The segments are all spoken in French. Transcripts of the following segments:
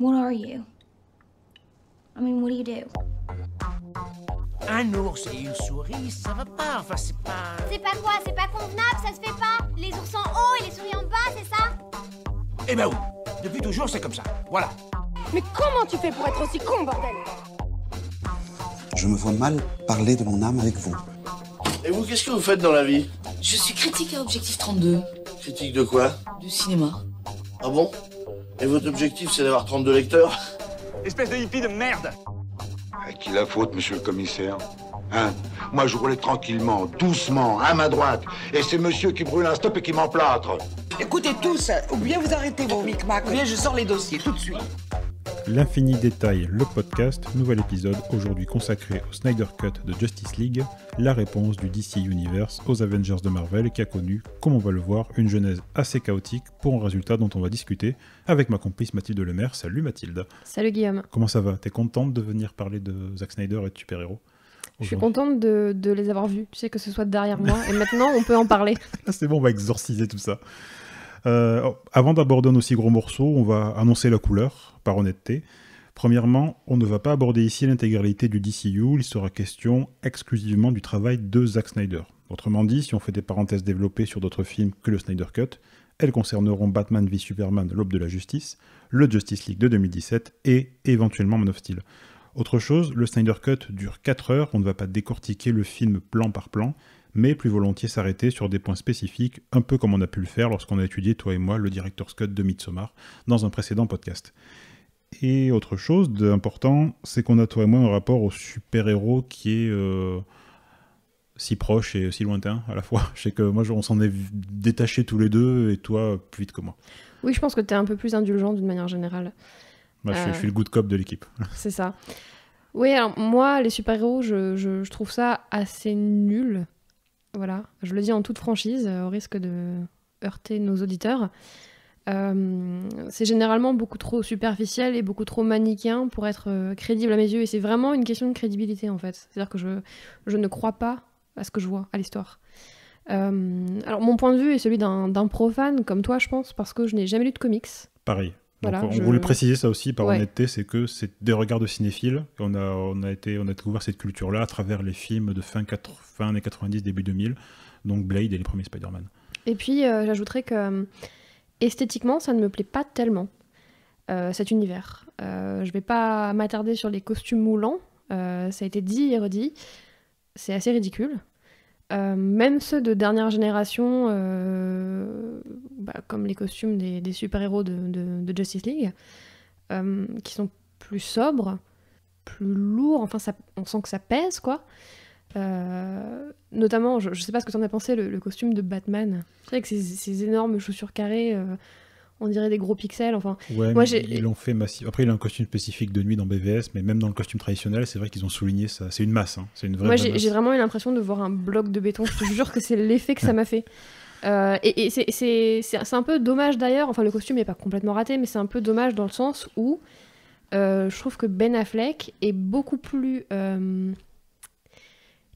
What are you? I mean, what do you do? Un ours et une souris, ça va pas, enfin c'est pas... C'est pas quoi? C'est pas convenable, ça se fait pas. Les ours en haut et les souris en bas, c'est ça? Eh ben oui, depuis toujours c'est comme ça, voilà. Mais comment tu fais pour être aussi con, bordel? Je me vois mal parler de mon âme avec vous. Et vous, qu'est-ce que vous faites dans la vie? Je suis critique à Objectif 32. Critique de quoi? Du cinéma. Ah bon? Et votre objectif, c'est d'avoir 32 lecteurs? Espèce de hippie de merde. À qui la faute, monsieur le commissaire? Hein? Moi, je roulais tranquillement, doucement, à ma droite. Et c'est monsieur qui brûle un stop et qui m'emplâtre. Écoutez tous, ou bien vous arrêtez vos micmacs, ou bien je sors les dossiers tout de suite. L'Infini Détail, le podcast, nouvel épisode aujourd'hui consacré au Snyder Cut de Justice League, la réponse du DC Universe aux Avengers de Marvel qui a connu, comme on va le voir, une genèse assez chaotique pour un résultat dont on va discuter avec ma complice Mathilde Lemaire. Salut Mathilde. Salut Guillaume. Comment ça va? T'es contente de venir parler de Zack Snyder et de super-héros? Je suis contente de les avoir vus, tu sais, que ce soit derrière moi, et maintenant on peut en parler. C'est bon, on va exorciser tout ça. Avant d'aborder un aussi gros morceau, on va annoncer la couleur, par honnêteté. Premièrement, on ne va pas aborder ici l'intégralité du DCU, il sera question exclusivement du travail de Zack Snyder. Autrement dit, si on fait des parenthèses développées sur d'autres films que le Snyder Cut, elles concerneront Batman v Superman, l'Aube de la Justice, le Justice League de 2017 et éventuellement Man of Steel. Autre chose, le Snyder Cut dure 4 heures, on ne va pas décortiquer le film plan par plan, mais plus volontiers s'arrêter sur des points spécifiques, un peu comme on a pu le faire lorsqu'on a étudié, toi et moi, le Director's Cut de Midsommar, dans un précédent podcast. Et autre chose d'important, c'est qu'on a, toi et moi, un rapport au super-héros qui est si proche et si lointain à la fois. Je sais que moi, on s'en est détachés tous les deux, et toi, plus vite que moi. Oui, je pense que t'es un peu plus indulgent d'une manière générale. Bah, je suis le good cop de l'équipe. C'est ça. Oui, alors moi, les super-héros, je trouve ça assez nul. Voilà, je le dis en toute franchise, au risque de heurter nos auditeurs. C'est généralement beaucoup trop superficiel et beaucoup trop manichéen pour être crédible à mes yeux. Et c'est vraiment une question de crédibilité, en fait. C'est-à-dire que je ne crois pas à ce que je vois, à l'histoire. Alors, mon point de vue est celui d'un profane, comme toi, je pense, parce que je n'ai jamais lu de comics. Pareil. Voilà, donc, on voulait préciser ça aussi par honnêteté, c'est que c'est des regards de cinéphiles. On a découvert cette culture-là à travers les films de fin années 90, début 2000, donc Blade et les premiers Spider-Man. Et puis j'ajouterais que esthétiquement, ça ne me plaît pas tellement, cet univers. Je vais pas m'attarder sur les costumes moulants, ça a été dit et redit, c'est assez ridicule. Même ceux de dernière génération, comme les costumes des super-héros de Justice League, qui sont plus sobres, plus lourds, enfin on sent que ça pèse, quoi. Notamment, je sais pas ce que t'en as pensé, le costume de Batman. C'est vrai que ces énormes chaussures carrées, on dirait des gros pixels, enfin... Ouais, moi, ils l'ont fait massif. Après, il a un costume spécifique de nuit dans BVS, mais même dans le costume traditionnel, c'est vrai qu'ils ont souligné ça. C'est une masse, hein. C'est une vraie masse. J'ai vraiment eu l'impression de voir un bloc de béton. Je te jure que c'est l'effet que ça m'a fait. Et c'est un peu dommage d'ailleurs, enfin le costume n'est pas complètement raté, mais c'est un peu dommage dans le sens où je trouve que Ben Affleck est beaucoup plus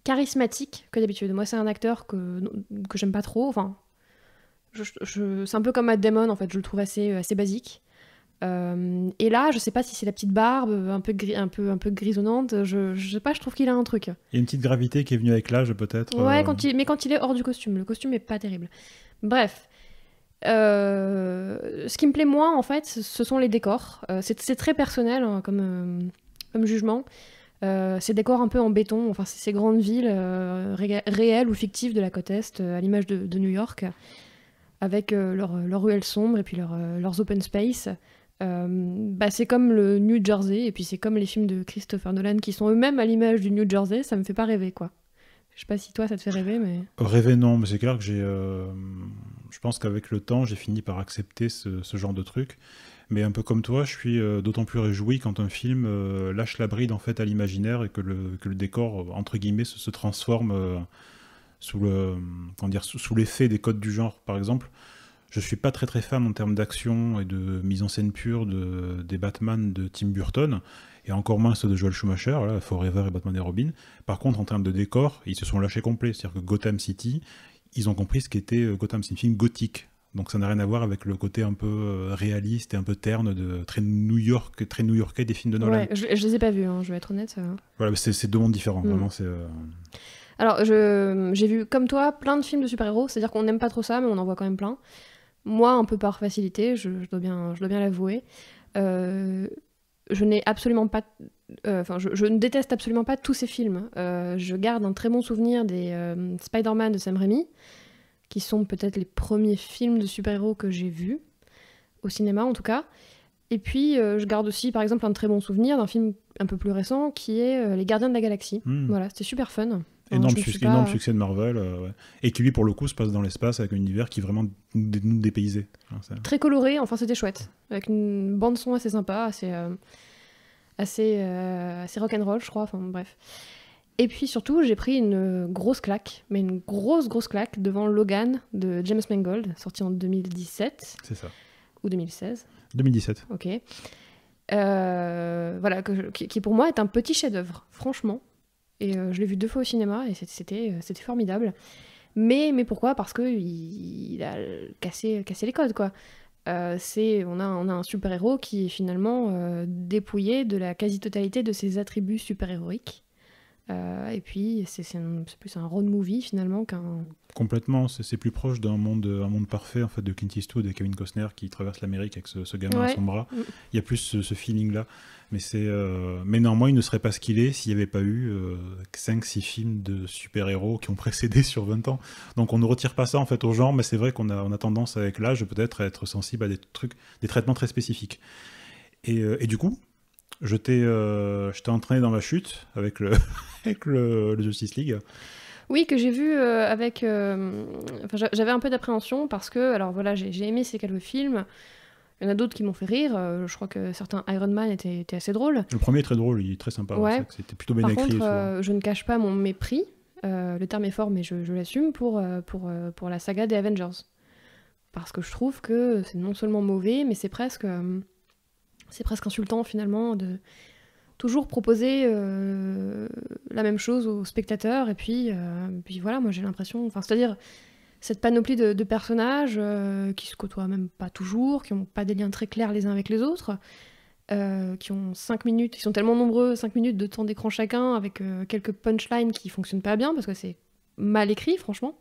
charismatique que d'habitude. Moi, c'est un acteur que j'aime pas trop, enfin... c'est un peu comme Matt Damon, en fait, je le trouve assez basique. Et là, je sais pas si c'est la petite barbe, un peu grisonnante, je sais pas, je trouve qu'il a un truc. Il y a une petite gravité qui est venue avec l'âge, peut-être. Ouais, mais quand il est hors du costume, le costume est pas terrible. Bref. Ce qui me plaît moins, en fait, ce sont les décors. C'est très personnel, hein, comme jugement. Ces décors un peu en béton, enfin, ces grandes villes réelles ou fictives de la côte Est, à l'image de New York, avec leurs ruelles sombres et puis leurs open space. C'est comme le New Jersey, et puis c'est comme les films de Christopher Nolan qui sont eux-mêmes à l'image du New Jersey, ça me fait pas rêver, quoi. Je sais pas si toi ça te fait rêver, mais... Rêver non, mais c'est clair que je pense qu'avec le temps, j'ai fini par accepter ce genre de truc. Mais un peu comme toi, je suis d'autant plus réjoui quand un film lâche la bride en fait à l'imaginaire et que le décor, entre guillemets, se transforme... sous l'effet des codes du genre, par exemple. Je suis pas très très fan en termes d'action et de mise en scène pure des Batman de Tim Burton, et encore moins ceux de Joel Schumacher, là, Forever et Batman et Robin. Par contre, en termes de décor, ils se sont lâchés complets. C'est-à-dire que Gotham City, ils ont compris ce qu'était Gotham. C'est une film gothique. Donc ça n'a rien à voir avec le côté un peu réaliste et un peu terne, très new-yorkais des films de Nolan. Ouais, je les ai pas vus, hein, je vais être honnête. Voilà, c'est deux mondes différents, vraiment. Alors, j'ai vu, comme toi, plein de films de super-héros, c'est-à-dire qu'on n'aime pas trop ça, mais on en voit quand même plein. Moi, un peu par facilité, je dois bien l'avouer. Je n'ai absolument pas... je ne déteste absolument pas tous ces films. Je garde un très bon souvenir des Spider-Man de Sam Raimi, qui sont peut-être les premiers films de super-héros que j'ai vus, au cinéma en tout cas. Et puis, je garde aussi, par exemple, un très bon souvenir d'un film un peu plus récent, qui est Les Gardiens de la Galaxie. Voilà, c'était super fun. Énorme succès de Marvel, ouais. Et qui lui pour le coup se passe dans l'espace avec un univers qui est vraiment nous dépaysé. Très coloré, enfin c'était chouette, avec une bande son assez sympa, assez rock'n'roll je crois, enfin bref. Et puis surtout j'ai pris une grosse claque, mais une grosse claque devant Logan de James Mangold, sorti en 2017. C'est ça. Ou 2016. 2017. Ok. Voilà, qui pour moi est un petit chef-d'œuvre, franchement. Et je l'ai vu 2 fois au cinéma et c'était formidable. Mais pourquoi ? Parce qu'il a cassé les codes, quoi. On a un super-héros qui est finalement dépouillé de la quasi-totalité de ses attributs super-héroïques. Et puis, c'est plus un road movie, finalement, qu'un... Complètement, c'est plus proche d'un monde parfait, en fait, de Clint Eastwood et Kevin Costner qui traverse l'Amérique avec ce gamin à son bras. Il y a plus ce feeling-là. Mais néanmoins, il ne serait pas ce qu'il est s'il n'y avait pas eu 5-6 films de super-héros qui ont précédé sur 20 ans. Donc on ne retire pas ça en fait au genre, mais c'est vrai qu'on a tendance avec l'âge peut-être à être sensible à des traitements très spécifiques. Et du coup, je t'ai entraîné dans ma chute avec le Justice League. Oui, que j'ai vu avec... j'avais un peu d'appréhension parce que, alors voilà, j'ai aimé ces quelques films. Il y en a d'autres qui m'ont fait rire. Je crois que certains Iron Man étaient assez drôles. Le premier est très drôle, il est très sympa. Ouais. C'était plutôt bien écrit. Par contre, je ne cache pas mon mépris. Le terme est fort, mais je l'assume pour la saga des Avengers. Parce que je trouve que c'est non seulement mauvais, mais c'est presque insultant finalement de toujours proposer la même chose aux spectateurs. Et puis voilà, moi j'ai l'impression... c'est-à-dire... cette panoplie de personnages qui se côtoient même pas toujours, qui n'ont pas des liens très clairs les uns avec les autres, qui ont 5 minutes, ils sont tellement nombreux, 5 minutes de temps d'écran chacun, avec quelques punchlines qui fonctionnent pas bien, parce que c'est mal écrit, franchement,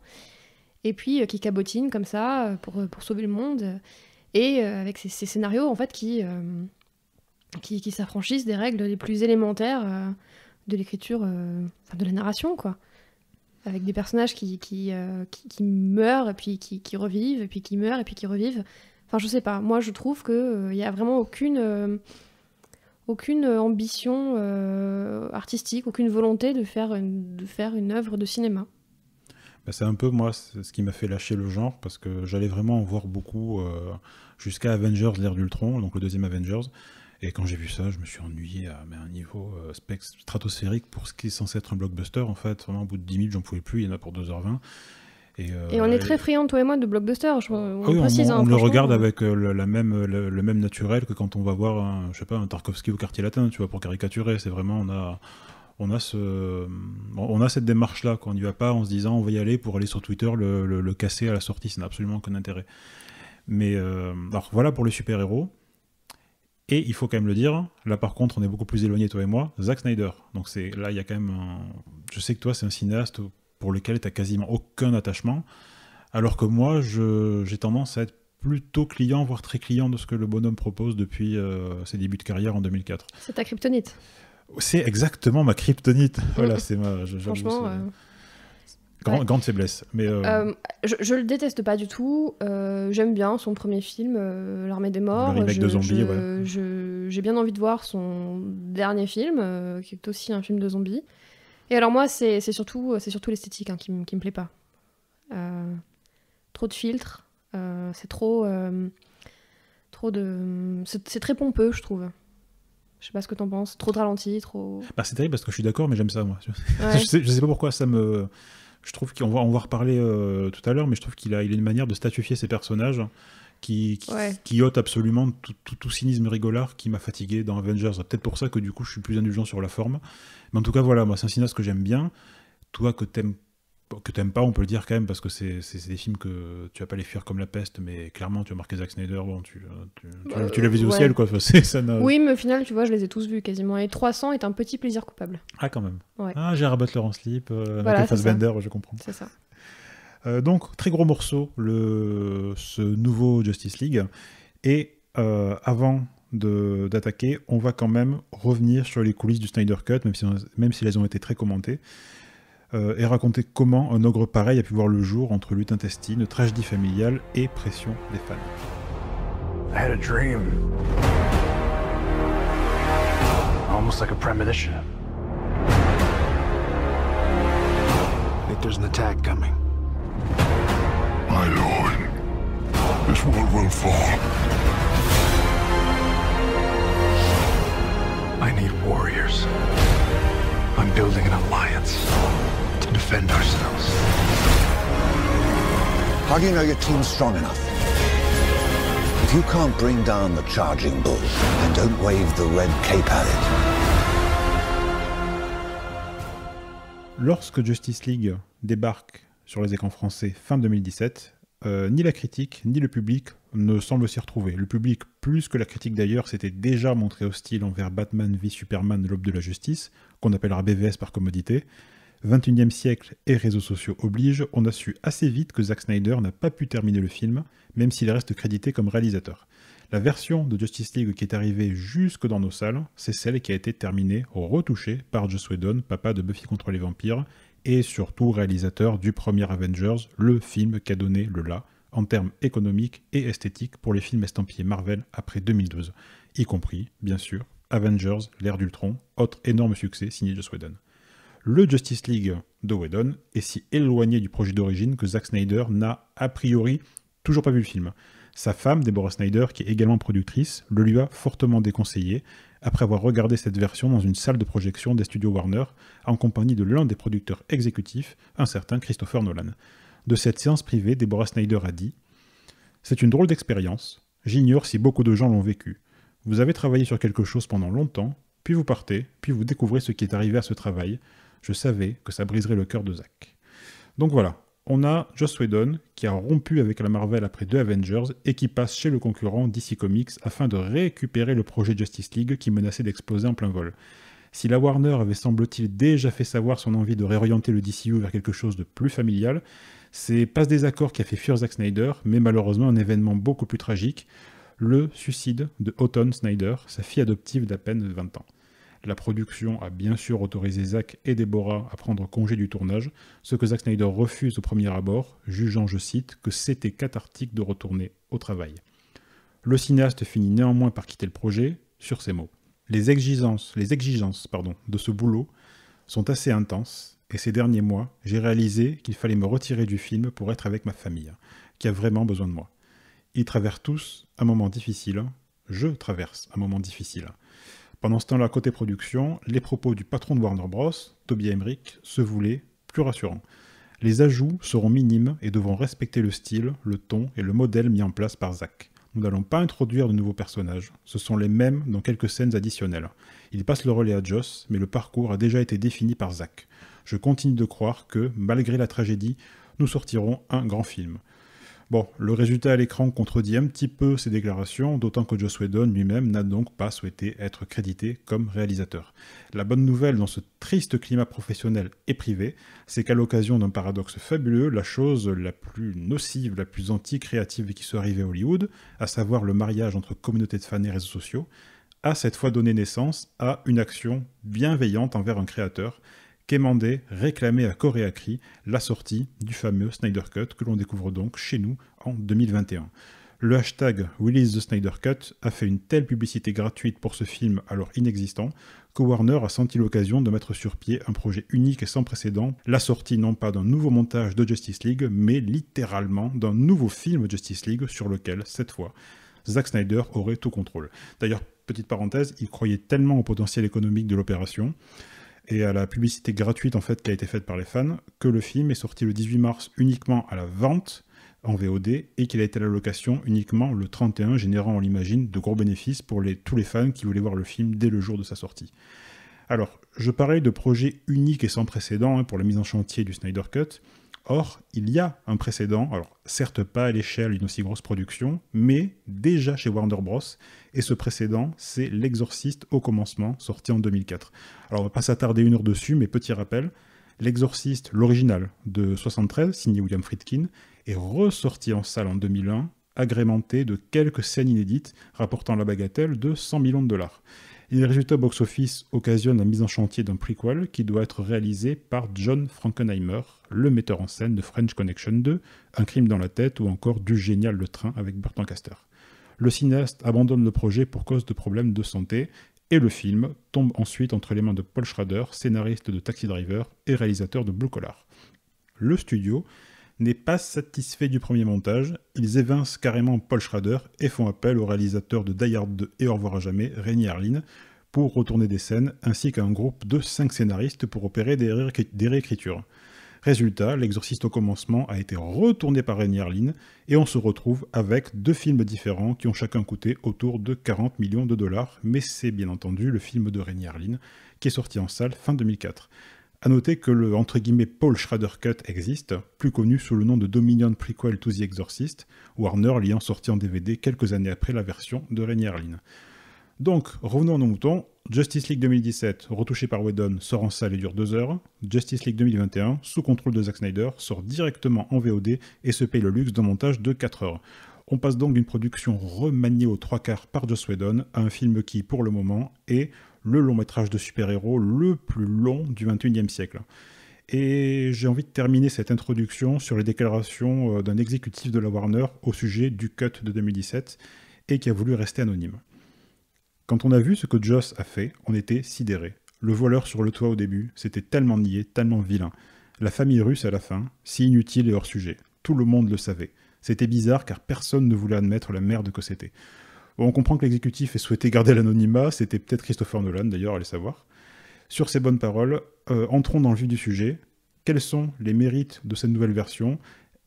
et puis qui cabotinent comme ça pour sauver le monde, et avec ces scénarios, en fait, qui s'affranchissent des règles les plus élémentaires de l'écriture, de la narration, quoi. Avec des personnages qui meurent, et puis qui revivent, et puis qui meurent, et puis qui revivent. Enfin, je sais pas. Moi, je trouve qu'il n'y a vraiment aucune ambition artistique, aucune volonté de faire une œuvre de cinéma. C'est un peu, moi, ce qui m'a fait lâcher le genre, parce que j'allais vraiment en voir beaucoup jusqu'à Avengers, l'ère d'Ultron, donc le deuxième Avengers. Et quand j'ai vu ça, je me suis ennuyé à un niveau stratosphérique pour ce qui est censé être un blockbuster. En fait, vraiment, au bout de 10 minutes, j'en pouvais plus, il y en a pour 2h20. Et on est très friands, toi et moi, de blockbuster. On le regarde avec le même naturel que quand on va voir un Tarkovsky au Quartier Latin, tu vois, pour caricaturer. C'est vraiment, on a cette démarche-là, quoi. On n'y va pas en se disant on va y aller pour aller sur Twitter le casser à la sortie, ça n'a absolument aucun intérêt. Mais alors voilà pour les super-héros. Et il faut quand même le dire, là par contre on est beaucoup plus éloigné toi et moi, Zack Snyder. Donc là il y a quand même je sais que toi c'est un cinéaste pour lequel tu n'as quasiment aucun attachement, alors que moi j'ai tendance à être plutôt client, voire très client de ce que le bonhomme propose depuis ses débuts de carrière en 2004. C'est ta kryptonite. C'est exactement ma kryptonite. Voilà, c'est franchement... Grande faiblesse. Mais je le déteste pas du tout. J'aime bien son premier film, L'Armée des Morts. Le remake de zombies, j'ai bien envie de voir son dernier film, qui est aussi un film de zombies. Et alors moi, c'est surtout l'esthétique qui me plaît pas. Trop de filtres. C'est c'est très pompeux, je trouve. Je sais pas ce que t'en penses. Trop de ralenti, trop... c'est terrible parce que je suis d'accord, mais j'aime ça, moi. Ouais. je sais pas pourquoi ça me... Je trouve qu'on va reparler tout à l'heure, mais je trouve qu'il a une manière de statifier ses personnages qui ôte absolument tout cynisme rigolard qui m'a fatigué dans Avengers. C'est peut-être pour ça que du coup je suis plus indulgent sur la forme. Mais en tout cas, voilà, moi c'est un cinéaste que j'aime bien. Toi que t'aimes que t'aimes pas, on peut le dire quand même, parce que c'est des films que tu vas pas les fuir comme la peste, mais clairement, tu as marqué Zack Snyder, bon, tu l'as vu au ciel, quoi. Ça oui, mais au final, tu vois, je les ai tous vus quasiment. Et 300 est un petit plaisir coupable. Ah, quand même. Ouais. Ah, Gérard Butler en slip, voilà, Fassbender, je comprends. C'est ça. Donc, très gros morceau, ce nouveau Justice League. Et avant d'attaquer, on va quand même revenir sur les coulisses du Snyder Cut, même si elles ont été très commentées. Et raconter comment un ogre pareil a pu voir le jour entre lutte intestine, tragédie familiale et pression des fans. I had a dream. Almost like a premonition. I think there's an attack coming. My lord, this world will fall. I need warriors. I'm building an alliance to defend ourselves. How do you know your team's strong enough? If you can't bring down the charging bull, then don't wave the red cape at it. Lorsque Justice League débarque sur les écrans français fin 2017, ni la critique ni le public ne semblent s'y retrouver. Le public, plus que la critique d'ailleurs, s'était déjà montré hostile envers Batman v Superman, l'aube de la justice, qu'on appellera BVS par commodité. 21e siècle et réseaux sociaux obligent, on a su assez vite que Zack Snyder n'a pas pu terminer le film, même s'il reste crédité comme réalisateur. La version de Justice League qui est arrivée jusque dans nos salles, c'est celle qui a été terminée, retouchée par Joss Whedon, papa de Buffy contre les vampires, et surtout réalisateur du premier Avengers, le film qui a donné le là, en termes économiques et esthétiques pour les films estampillés Marvel après 2012, y compris, bien sûr, Avengers, l'ère d'Ultron, autre énorme succès signé Joss Whedon. Le Justice League de Whedon est si éloigné du projet d'origine que Zack Snyder n'a, a priori, toujours pas vu le film. Sa femme, Deborah Snyder, qui est également productrice, le lui a fortement déconseillé, après avoir regardé cette version dans une salle de projection des studios Warner, en compagnie de l'un des producteurs exécutifs, un certain Christopher Nolan. De cette séance privée, Deborah Snyder a dit « C'est une drôle d'expérience. J'ignore si beaucoup de gens l'ont vécu. Vous avez travaillé sur quelque chose pendant longtemps, puis vous partez, puis vous découvrez ce qui est arrivé à ce travail. Je savais que ça briserait le cœur de Zack. » Donc voilà, on a Joss Whedon qui a rompu avec la Marvel après 2 Avengers et qui passe chez le concurrent DC Comics afin de récupérer le projet Justice League qui menaçait d'exploser en plein vol. Si la Warner avait semble-t-il déjà fait savoir son envie de réorienter le DCU vers quelque chose de plus familial, c'est pas ce désaccord qui a fait fuir Zack Snyder, mais malheureusement un événement beaucoup plus tragique, le suicide de Autumn Snyder, sa fille adoptive d'à peine 20 ans. La production a bien sûr autorisé Zack et Deborah à prendre congé du tournage, ce que Zack Snyder refuse au premier abord, jugeant, je cite, que c'était cathartique de retourner au travail. Le cinéaste finit néanmoins par quitter le projet sur ces mots. Les exigences de ce boulot sont assez intenses, et ces derniers mois, j'ai réalisé qu'il fallait me retirer du film pour être avec ma famille, qui a vraiment besoin de moi. Ils traversent tous un moment difficile, je traverse un moment difficile. Pendant ce temps-là, côté production, les propos du patron de Warner Bros, Toby Emmerich, se voulaient plus rassurants. Les ajouts seront minimes et devront respecter le style, le ton et le modèle mis en place par Zack. Nous n'allons pas introduire de nouveaux personnages, ce sont les mêmes dans quelques scènes additionnelles. Il passe le relais à Joss, mais le parcours a déjà été défini par Zack. Je continue de croire que, malgré la tragédie, nous sortirons un grand film. Bon, le résultat à l'écran contredit un petit peu ces déclarations, d'autant que Joss Whedon lui-même n'a donc pas souhaité être crédité comme réalisateur. La bonne nouvelle dans ce triste climat professionnel et privé, c'est qu'à l'occasion d'un paradoxe fabuleux, la chose la plus nocive, la plus anti-créative qui soit arrivée à Hollywood, à savoir le mariage entre communauté de fans et réseaux sociaux, a cette fois donné naissance à une action bienveillante envers un créateur, quémandé, réclamé à corps et à cri la sortie du fameux Snyder Cut que l'on découvre donc chez nous en 2021. Le hashtag Release the Snyder Cut a fait une telle publicité gratuite pour ce film alors inexistant que Warner a senti l'occasion de mettre sur pied un projet unique et sans précédent, la sortie non pas d'un nouveau montage de Justice League, mais littéralement d'un nouveau film Justice League sur lequel, cette fois, Zack Snyder aurait tout contrôle. D'ailleurs, petite parenthèse, il croyait tellement au potentiel économique de l'opération et à la publicité gratuite en fait qui a été faite par les fans, que le film est sorti le 18 mars uniquement à la vente en VOD et qu'il a été à la location uniquement le 31, générant, on l'imagine, de gros bénéfices pour tous les fans qui voulaient voir le film dès le jour de sa sortie. Alors, je parlais de projet unique et sans précédent pour la mise en chantier du Snyder Cut. Or, il y a un précédent, alors certes pas à l'échelle d'une aussi grosse production, mais déjà chez Warner Bros. Et ce précédent, c'est L'Exorciste au commencement, sorti en 2004. Alors on va pas s'attarder 1 heure dessus, mais petit rappel, L'Exorciste, l'original de 73, signé William Friedkin, est ressorti en salle en 2001, agrémenté de quelques scènes inédites, rapportant la bagatelle de 100 millions de dollars. Et les résultats box-office occasionnent la mise en chantier d'un prequel qui doit être réalisé par John Frankenheimer, le metteur en scène de French Connection 2, Un crime dans la tête ou encore du génial Le Train avec Burt Lancaster. Le cinéaste abandonne le projet pour cause de problèmes de santé et le film tombe ensuite entre les mains de Paul Schrader, scénariste de Taxi Driver et réalisateur de Blue Collar. Le studio n'est pas satisfait du premier montage, ils évincent carrément Paul Schrader et font appel au réalisateur de Die Hard 2 et Au revoir à jamais, Renny Harlin, pour retourner des scènes, ainsi qu'un groupe de 5 scénaristes pour opérer des réécritures. Résultat, L'Exorciste au commencement a été retourné par Renny Harlin, et on se retrouve avec 2 films différents qui ont chacun coûté autour de 40 millions de dollars, mais c'est bien entendu le film de Renny Harlin, qui est sorti en salle fin 2004. A noter que le entre guillemets Paul Schrader Cut existe, plus connu sous le nom de Dominion Prequel to the Exorcist, Warner l'ayant sorti en DVD quelques années après la version de Renny Harlin. Donc, revenons à nos moutons. Justice League 2017, retouché par Whedon, sort en salle et dure 2 heures. Justice League 2021, sous contrôle de Zack Snyder, sort directement en VOD et se paye le luxe d'un montage de 4 heures. On passe donc d'une production remaniée aux 3/4 par Joss Whedon à un film qui, pour le moment, est le long-métrage de super-héros le plus long du XXIe siècle. Et j'ai envie de terminer cette introduction sur les déclarations d'un exécutif de la Warner au sujet du cut de 2017 et qui a voulu rester anonyme. Quand on a vu ce que Joss a fait, on était sidérés. Le voleur sur le toit au début, c'était tellement niais, tellement vilain. La famille russe à la fin, si inutile et hors sujet. Tout le monde le savait. C'était bizarre car personne ne voulait admettre la merde que c'était. On comprend que l'exécutif ait souhaité garder l'anonymat, c'était peut-être Christopher Nolan d'ailleurs, allez savoir. Sur ces bonnes paroles, entrons dans le vif du sujet. Quels sont les mérites de cette nouvelle version?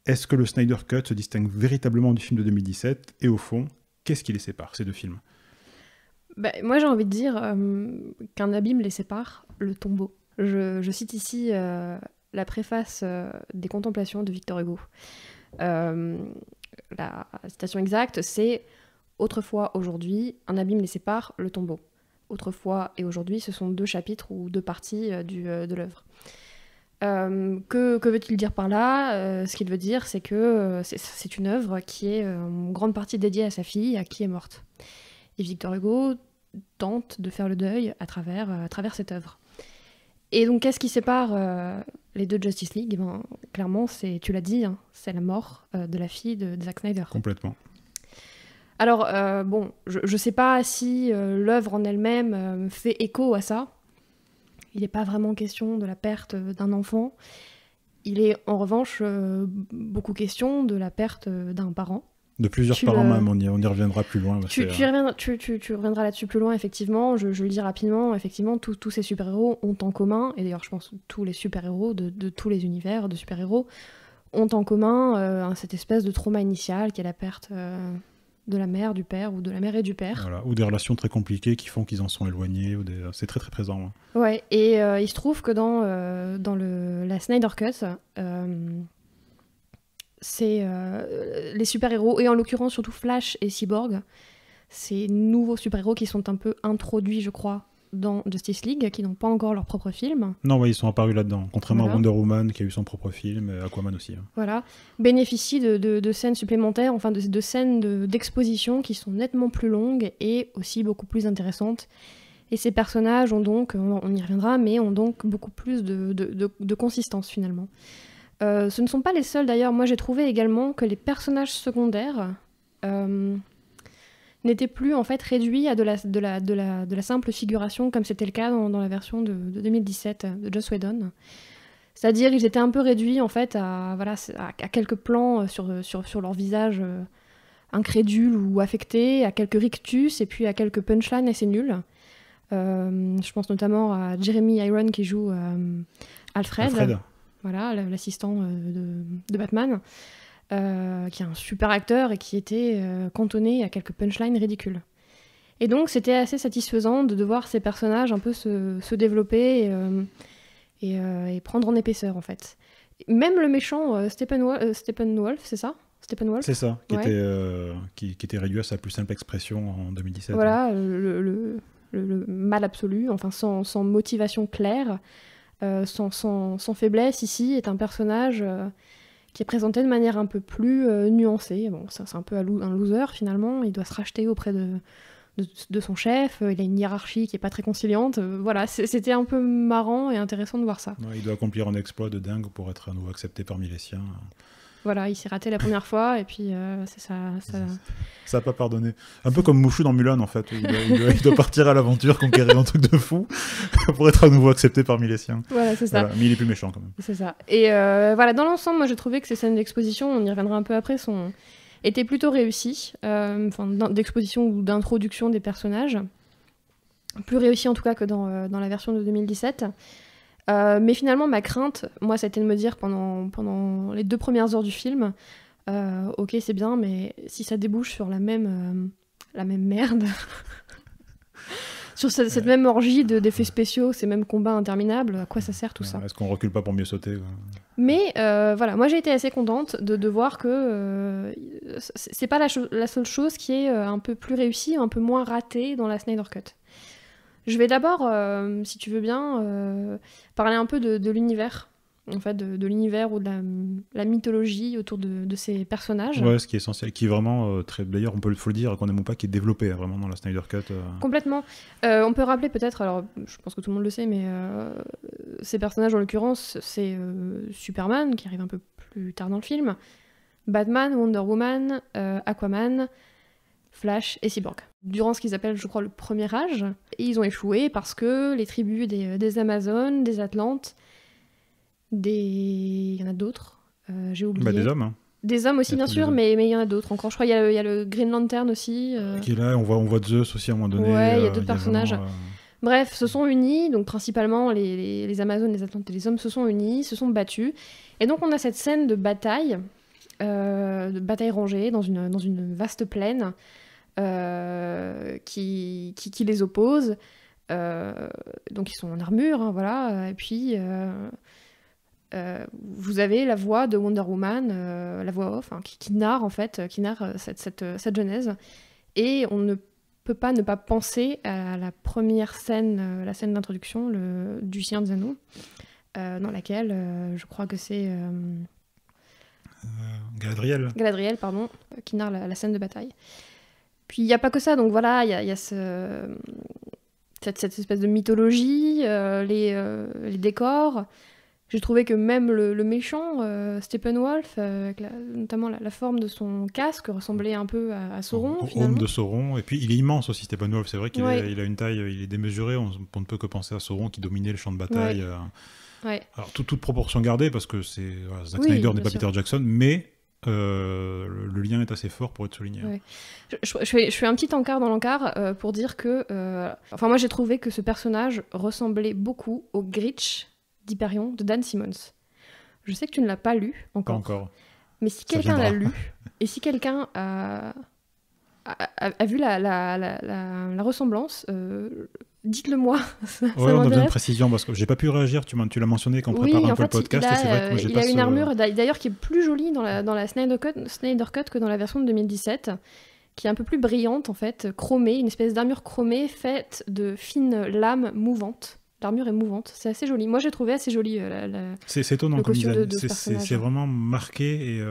Est-ce que le Snyder Cut se distingue véritablement du film de 2017? Et au fond, qu'est-ce qui les sépare, ces 2 films? Moi j'ai envie de dire qu'un abîme les sépare, le tombeau. Je cite ici la préface des Contemplations de Victor Hugo. La citation exacte, c'est « Autrefois, aujourd'hui, un abîme les sépare, le tombeau ». Autrefois et aujourd'hui, ce sont 2 chapitres ou 2 parties de l'œuvre. Que veut-il dire par là? Ce qu'il veut dire, c'est que c'est une œuvre qui est en grande partie dédiée à sa fille, qui est morte. Et Victor Hugo tente de faire le deuil à travers cette œuvre. Et donc, qu'est-ce qui sépare les 2 Justice League? Clairement, tu l'as dit, c'est la mort de la fille de Zack Snyder. Complètement. Alors, je sais pas si l'œuvre en elle-même fait écho à ça. Il n'est pas vraiment question de la perte d'un enfant. Il est en revanche beaucoup question de la perte d'un parent. De plusieurs parents même, on y reviendra plus loin. Tu reviendras là-dessus plus loin, effectivement. Je le dis rapidement, effectivement, tous ces super-héros ont en commun, et d'ailleurs je pense que tous les super-héros de tous les univers de super-héros ont en commun cette espèce de trauma initial qui est la perte de la mère, du père, ou de la mère et du père. Voilà, ou des relations très compliquées qui font qu'ils en sont éloignés, c'est très très présent. Hein. Ouais, et il se trouve que dans la Snyder Cut, c'est les super-héros, et en l'occurrence surtout Flash et Cyborg, ces nouveaux super-héros qui sont un peu introduits, je crois, dans Justice League, qui n'ont pas encore leur propre film. Non, ouais, ils sont apparus là-dedans, contrairement à Wonder Woman, qui a eu son propre film, et Aquaman aussi. Hein. Voilà, bénéficient de scènes supplémentaires, enfin de scènes d'exposition qui sont nettement plus longues et aussi beaucoup plus intéressantes. Et ces personnages ont donc, on y reviendra, mais ont donc beaucoup plus de consistance finalement. Ce ne sont pas les seuls d'ailleurs. Moi j'ai trouvé également que les personnages secondaires n'étaient plus en fait réduits à de la simple figuration comme c'était le cas dans la version de 2017 de Joss Whedon. C'est-à-dire ils étaient un peu réduits en fait à quelques plans sur leur visage incrédule ou affecté, à quelques rictus et puis à quelques punchlines assez nuls. Je pense notamment à Jeremy Irons qui joue Alfred. Voilà, l'assistant de Batman, qui est un super acteur et qui était cantonné à quelques punchlines ridicules. Et donc c'était assez satisfaisant de voir ces personnages un peu se développer et prendre en épaisseur en fait. Même le méchant Steppenwolf, c'est ça? Steppenwolf. C'est ça, ouais. qui était réduit à sa plus simple expression en 2017. Voilà, hein. le mal absolu, enfin sans motivation claire, sans faiblesse ici, est un personnage qui est présenté de manière un peu plus nuancée. Bon, c'est un peu un loser finalement, il doit se racheter auprès de son chef, il a une hiérarchie qui est pas très conciliante. Voilà, c'était un peu marrant et intéressant de voir ça. Ouais, il doit accomplir un exploit de dingue pour être à nouveau accepté parmi les siens. Voilà, il s'est raté la première fois et puis c'est ça. Ça n'a pas pardonné. Un peu comme Mushu dans Mulan en fait. Il doit partir à l'aventure, conquérir un truc de fou pour être à nouveau accepté parmi les siens. Voilà, c'est ça. Voilà. Mais il est plus méchant quand même. C'est ça. Et voilà, dans l'ensemble, moi j'ai trouvé que ces scènes d'exposition, on y reviendra un peu après, étaient plutôt réussies. D'exposition ou d'introduction des personnages. Plus réussies en tout cas que dans la version de 2017. Mais finalement, ma crainte, moi, c'était de me dire pendant les 2 premières heures du film, ok, c'est bien, mais si ça débouche sur la même merde, sur cette même orgie d'effets spéciaux, ces mêmes combats interminables, à quoi ça sert tout ça? Est-ce qu'on recule pas pour mieux sauter quoi? Mais voilà, moi j'ai été assez contente de voir que c'est pas la seule chose qui est un peu plus réussie, un peu moins ratée dans la Snyder Cut. Je vais d'abord, si tu veux bien, parler un peu de l'univers, en fait, de l'univers ou de la mythologie autour de ces personnages. Ouais, ce qui est essentiel, qui est vraiment très. D'ailleurs, faut le dire, qu'on aime ou pas, qui est développé vraiment dans la Snyder Cut. Complètement. On peut rappeler peut-être, alors je pense que tout le monde le sait, mais ces personnages en l'occurrence, c'est Superman qui arrive un peu plus tard dans le film, Batman, Wonder Woman, Aquaman, Flash et Cyborg. Durant ce qu'ils appellent, je crois, le premier âge, et ils ont échoué parce que les tribus des Amazones, des Atlantes, il y en a d'autres, j'ai oublié. Des hommes. Hein. Des hommes aussi, bien sûr, mais il y en a d'autres encore. Je crois qu'il y a le Green Lantern aussi. Qui est là, on voit Zeus aussi à un moment donné. Ouais, il y a d'autres personnages. Bref, se sont unis, donc principalement les Amazones, les Atlantes et les hommes se sont unis, se sont battus. Et donc on a cette scène de bataille rangée dans une vaste plaine, qui les oppose. Donc ils sont en armure, hein, voilà. Et puis vous avez la voix de Wonder Woman, la voix off, hein, qui narre en fait, cette genèse. Et on ne peut pas ne pas penser à la première scène, la scène d'introduction du Seigneur des Anneaux, dans laquelle je crois que c'est Galadriel, pardon, qui narre la scène de bataille. Puis il n'y a pas que ça, donc voilà, il y a cette espèce de mythologie, les décors. J'ai trouvé que même le méchant, Steppenwolf, avec notamment la forme de son casque, ressemblait un peu à Sauron, finalement. Homme de Sauron, et puis il est immense aussi, Steppenwolf, c'est vrai qu'il a une taille, il est démesuré, on ne peut que penser à Sauron qui dominait le champ de bataille. Ouais. Alors toute proportion gardée, parce que Zack Snyder n'est pas Peter Jackson, mais le lien est assez fort pour être souligné. Ouais. Je fais un petit encart dans l'encart pour dire que... moi j'ai trouvé que ce personnage ressemblait beaucoup au Gritch d'Hyperion de Dan Simmons. Je sais que tu ne l'as pas lu encore. Pas encore. Mais si quelqu'un l'a lu, et si quelqu'un a vu la ressemblance, dites-le moi. On a besoin de précision parce que j'ai pas pu réagir. Tu l'as mentionné quand on prépare un peu le podcast. Et c'est vrai que moi, il a une armure d'ailleurs qui est plus jolie dans la Snyder Cut que dans la version de 2017, qui est un peu plus brillante en fait, chromée, une espèce d'armure chromée faite de fines lames mouvantes. L'armure est mouvante, c'est assez joli. Moi j'ai trouvé assez joli c'est étonnant comme design. C'est vraiment marqué et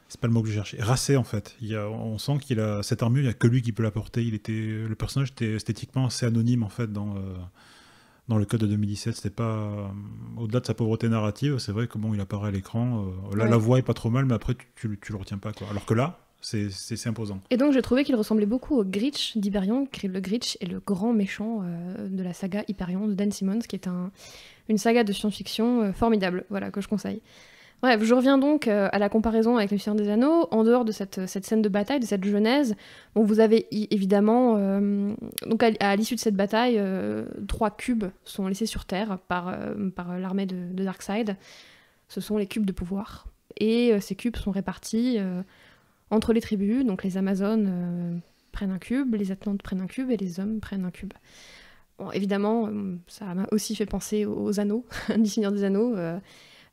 c'est pas le mot que je cherchais. Racé en fait. On sent qu'il a cette armure, il n'y a que lui qui peut la porter. Le personnage était esthétiquement assez anonyme en fait dans le code de 2017. C'était pas au-delà de sa pauvreté narrative. C'est vrai que bon, il apparaît à l'écran. La voix est pas trop mal, mais après tu le retiens pas quoi. Alors que là. C'est imposant. Et donc j'ai trouvé qu'il ressemblait beaucoup au Gritch d'Hyperion. Le Gritch est le grand méchant de la saga Hyperion de Dan Simmons, qui est une saga de science-fiction formidable, voilà, que je conseille. Bref, je reviens donc à la comparaison avec Le Seigneur des Anneaux. En dehors de cette scène de bataille, de cette genèse, bon, vous avez évidemment, donc à l'issue de cette bataille, 3 cubes sont laissés sur Terre par l'armée de Darkseid. Ce sont les cubes de pouvoir. Et ces cubes sont répartis entre les tribus, donc les Amazones, prennent un cube, les Atlantes prennent un cube et les hommes prennent un cube. Bon, évidemment, ça m'a aussi fait penser aux anneaux, du Seigneur des Anneaux.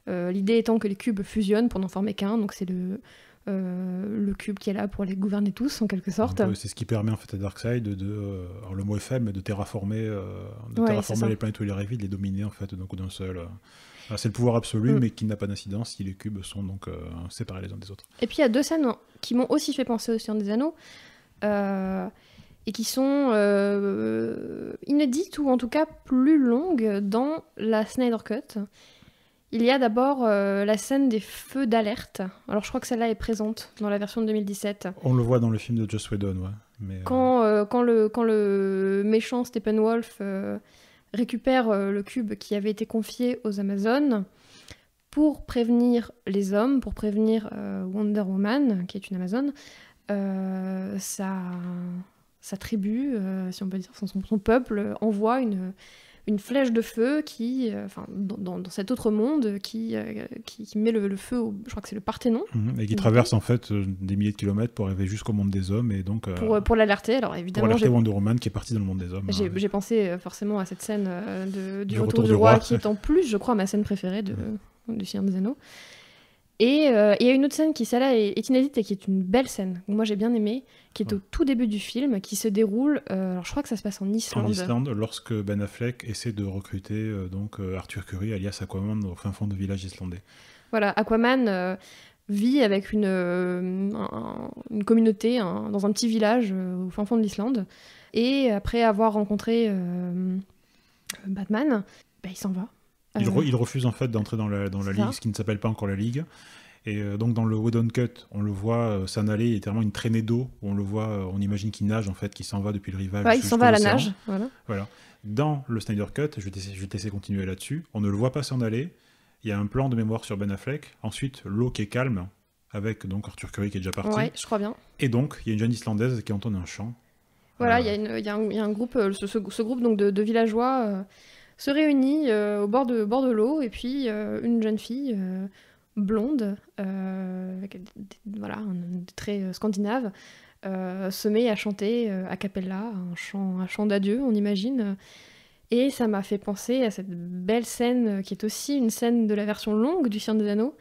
L'idée étant que les cubes fusionnent pour n'en former qu'un, donc c'est le cube qui est là pour les gouverner tous, en quelque sorte. C'est ce qui permet en fait à Darkseid alors le mot est faible, mais de terraformer, les planètes où il arrive, de les dominer en fait donc d'un seul. C'est le pouvoir absolu, mais qui n'a pas d'incidence si les cubes sont donc séparés les uns des autres. Et puis il y a 2 scènes qui m'ont aussi fait penser au Seigneur des Anneaux, et qui sont inédites, ou en tout cas plus longues dans la Snyder Cut. Il y a d'abord la scène des feux d'alerte. Alors je crois que celle-là est présente dans la version de 2017. On le voit dans le film de Joss Whedon, ouais. Mais, quand le méchant Steppenwolf récupère le cube qui avait été confié aux Amazones pour prévenir les hommes, pour prévenir Wonder Woman, qui est une Amazone, sa tribu, si on peut dire, son peuple, envoie une flèche de feu qui, dans cet autre monde, qui met le feu, je crois que c'est le Parthénon. Et qui traverse en fait des milliers de kilomètres pour arriver jusqu'au monde des hommes, et donc... Pour l'alerter, alors évidemment... Pour alerter Wonder Woman qui est partie dans le monde des hommes. J'ai pensé forcément à cette scène du retour du roi, qui est en plus, je crois, ma scène préférée du Seigneur des Anneaux. Et il y a une autre scène qui, celle-là, est inédite et qui est une belle scène, que moi j'ai bien aimée, qui est au tout début du film, qui se déroule, alors je crois que ça se passe en Islande. En Islande, lorsque Ben Affleck essaie de recruter Arthur Curry, alias Aquaman, au fin fond de village islandais. Voilà, Aquaman vit avec une communauté dans un petit village au fin fond de l'Islande, et après avoir rencontré Batman, il s'en va. Il refuse en fait d'entrer dans la Ligue, ce qui ne s'appelle pas encore la Ligue. Et donc dans le Whedon Cut, on le voit s'en aller, il y a tellement une traînée d'eau, on le voit, on imagine qu'il nage en fait, qu'il s'en va depuis le rivage. Ouais, il s'en va à la nage, voilà. Dans le Snyder Cut, je vais te laisser continuer là-dessus, on ne le voit pas s'en aller, il y a un plan de mémoire sur Ben Affleck, ensuite l'eau qui est calme, avec donc Arthur Curry qui est déjà parti. Ouais, je crois bien. Et donc, il y a une jeune Islandaise qui entonne un chant. Voilà, il y a un groupe, ce groupe donc, de villageois... se réunit au bord de l'eau, et puis une jeune fille blonde, avec des traits scandinaves, se met à chanter a cappella, un chant d'adieu, on imagine. Et ça m'a fait penser à cette belle scène, qui est aussi une scène de la version longue du Seigneur des Anneaux,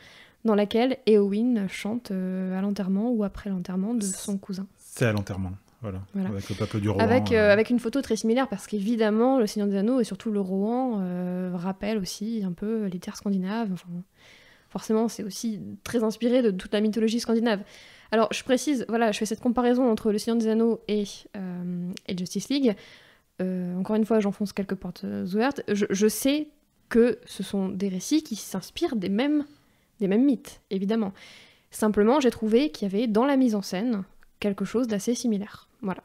dans laquelle Éowyn chante à l'enterrement ou après l'enterrement de son cousin. C'est à l'enterrement. Voilà. Avec le peuple du Rohan. Avec une photo très similaire, parce qu'évidemment, le Seigneur des Anneaux et surtout le Rohan rappellent aussi un peu les terres scandinaves. Enfin, forcément, c'est aussi très inspiré de toute la mythologie scandinave. Alors, je précise, voilà, je fais cette comparaison entre le Seigneur des Anneaux et Justice League. Encore une fois, j'enfonce quelques portes ouvertes. Je sais que ce sont des récits qui s'inspirent des mêmes mythes, évidemment. Simplement, j'ai trouvé qu'il y avait dans la mise en scène quelque chose d'assez similaire. Voilà.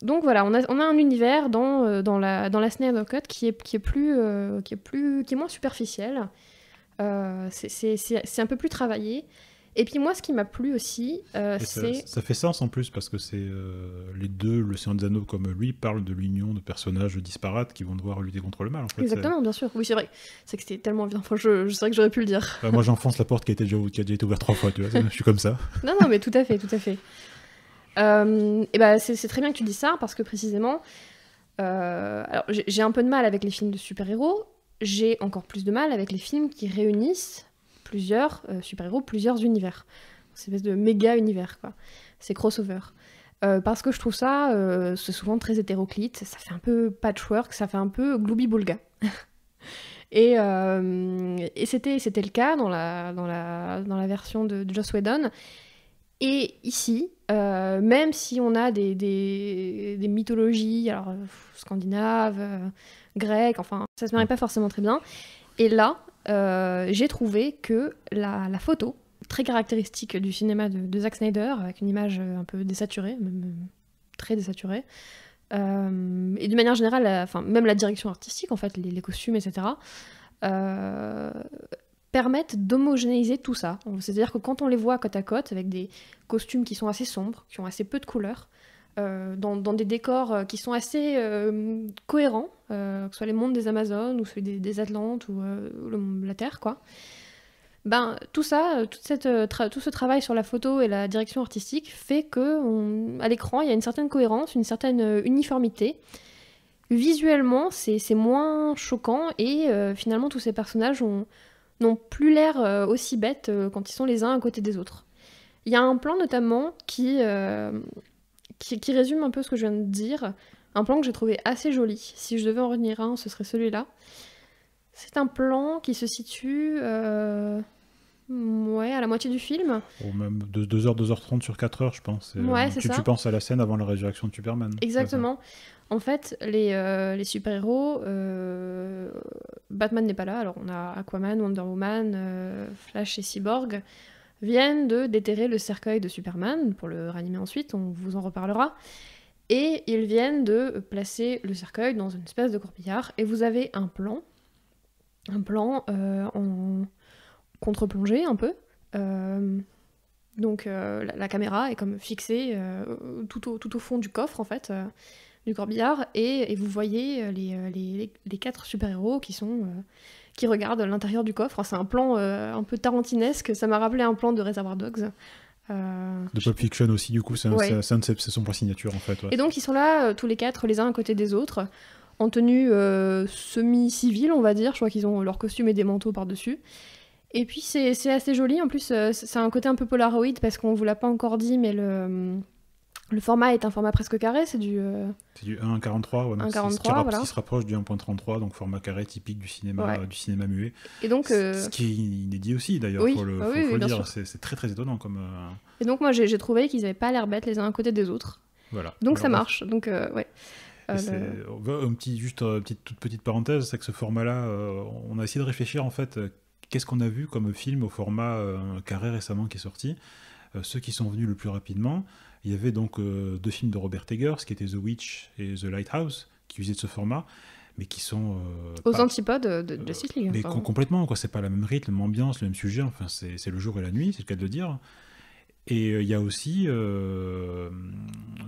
Donc voilà, on a un univers dans la Snyder Cut qui est moins superficiel. C'est un peu plus travaillé. Et puis moi, ce qui m'a plu aussi, c'est... Ça fait sens en plus, parce que c'est les deux, le Seigneur des Anneaux comme lui, parlent de l'union de personnages disparates qui vont devoir lutter contre le mal. En fait, exactement, bien sûr. Oui, c'est vrai. C'est que c'était tellement bien. Enfin, je sais que j'aurais pu le dire. Moi, j'enfonce la porte qui a déjà été ouverte 3 fois, tu vois. Je suis comme ça. Non, mais tout à fait, tout à fait. Et c'est très bien que tu dis ça, parce que précisément, alors, j'ai un peu de mal avec les films de super-héros. J'ai encore plus de mal avec les films qui réunissent plusieurs super-héros, plusieurs univers. C'est une espèce de méga-univers, quoi. C'est crossover. Parce que je trouve ça, c'est souvent très hétéroclite, ça fait un peu patchwork, ça fait un peu gloubi-boulga. et c'était le cas dans la version de Joss Whedon. Et ici, même si on a des mythologies, alors scandinaves, grecques, enfin, ça se marie pas forcément très bien. Et là, j'ai trouvé que la photo, très caractéristique du cinéma de Zack Snyder, avec une image un peu désaturée, même très désaturée, et d'une manière générale, même la direction artistique, en fait, les costumes, etc., permettent d'homogénéiser tout ça. C'est-à-dire que quand on les voit côte à côte, avec des costumes qui sont assez sombres, qui ont assez peu de couleurs, dans des décors qui sont assez cohérents, que ce soit les mondes des Amazones ou celui des Atlantes ou la Terre, quoi. Tout ça, tout ce travail sur la photo et la direction artistique fait que à l'écran, il y a une certaine cohérence, une certaine uniformité. Visuellement, c'est moins choquant et finalement, tous ces personnages n'ont plus l'air aussi bêtes quand ils sont les uns à côté des autres. Il y a un plan notamment qui résume un peu ce que je viens de dire, un plan que j'ai trouvé assez joli. Si je devais en retenir un, ce serait celui-là. C'est un plan qui se situe à la moitié du film. Même de 2h, 2h30 sur 4h, je pense. C'est ça. Tu penses à la scène avant la résurrection de Superman. Exactement. En fait, les super-héros, Batman n'est pas là, alors on a Aquaman, Wonder Woman, Flash et Cyborg, viennent de déterrer le cercueil de Superman, pour le ranimer ensuite, on vous en reparlera, et ils viennent de placer le cercueil dans une espèce de corbillard, et vous avez un plan en contre-plongée un peu, donc la caméra est comme fixée tout au fond du coffre en fait, du corbillard, et vous voyez les 4 super-héros qui regardent l'intérieur du coffre. C'est un plan un peu tarantinesque, ça m'a rappelé un plan de Reservoir Dogs. De Pulp Fiction aussi, du coup, c'est son point signature en fait. Ouais. Et donc ils sont là, tous les 4, les uns à côté des autres, en tenue semi-civile, on va dire. Je crois qu'ils ont leur costume et des manteaux par-dessus. Et puis c'est assez joli, en plus c'est un côté un peu Polaroid, parce qu'on vous l'a pas encore dit, mais le format est un format presque carré, c'est du 1,43, 1,43, voilà. Qui se rapproche du 1,33, donc format carré typique du cinéma muet. Et donc, ce qui est inédit aussi d'ailleurs, oui, faut le dire, sûr. C'est très très étonnant comme... Et donc moi j'ai trouvé qu'ils avaient pas l'air bêtes les uns à côté des autres. Voilà. Donc ça marche, donc ouais. Toute petite parenthèse, c'est que ce format-là, on a essayé de réfléchir en fait, qu'est-ce qu'on a vu comme film au format carré récemment qui est sorti. Ceux qui sont venus le plus rapidement, il y avait donc 2 films de Robert Eggers, qui étaient The Witch et The Lighthouse, qui usaient de ce format, mais qui sont... aux antipodes de Justice League. Mais complètement, quoi. C'est pas la même rythme, la même ambiance, le même sujet, enfin, c'est le jour et la nuit, c'est le cas de le dire. Et il y a aussi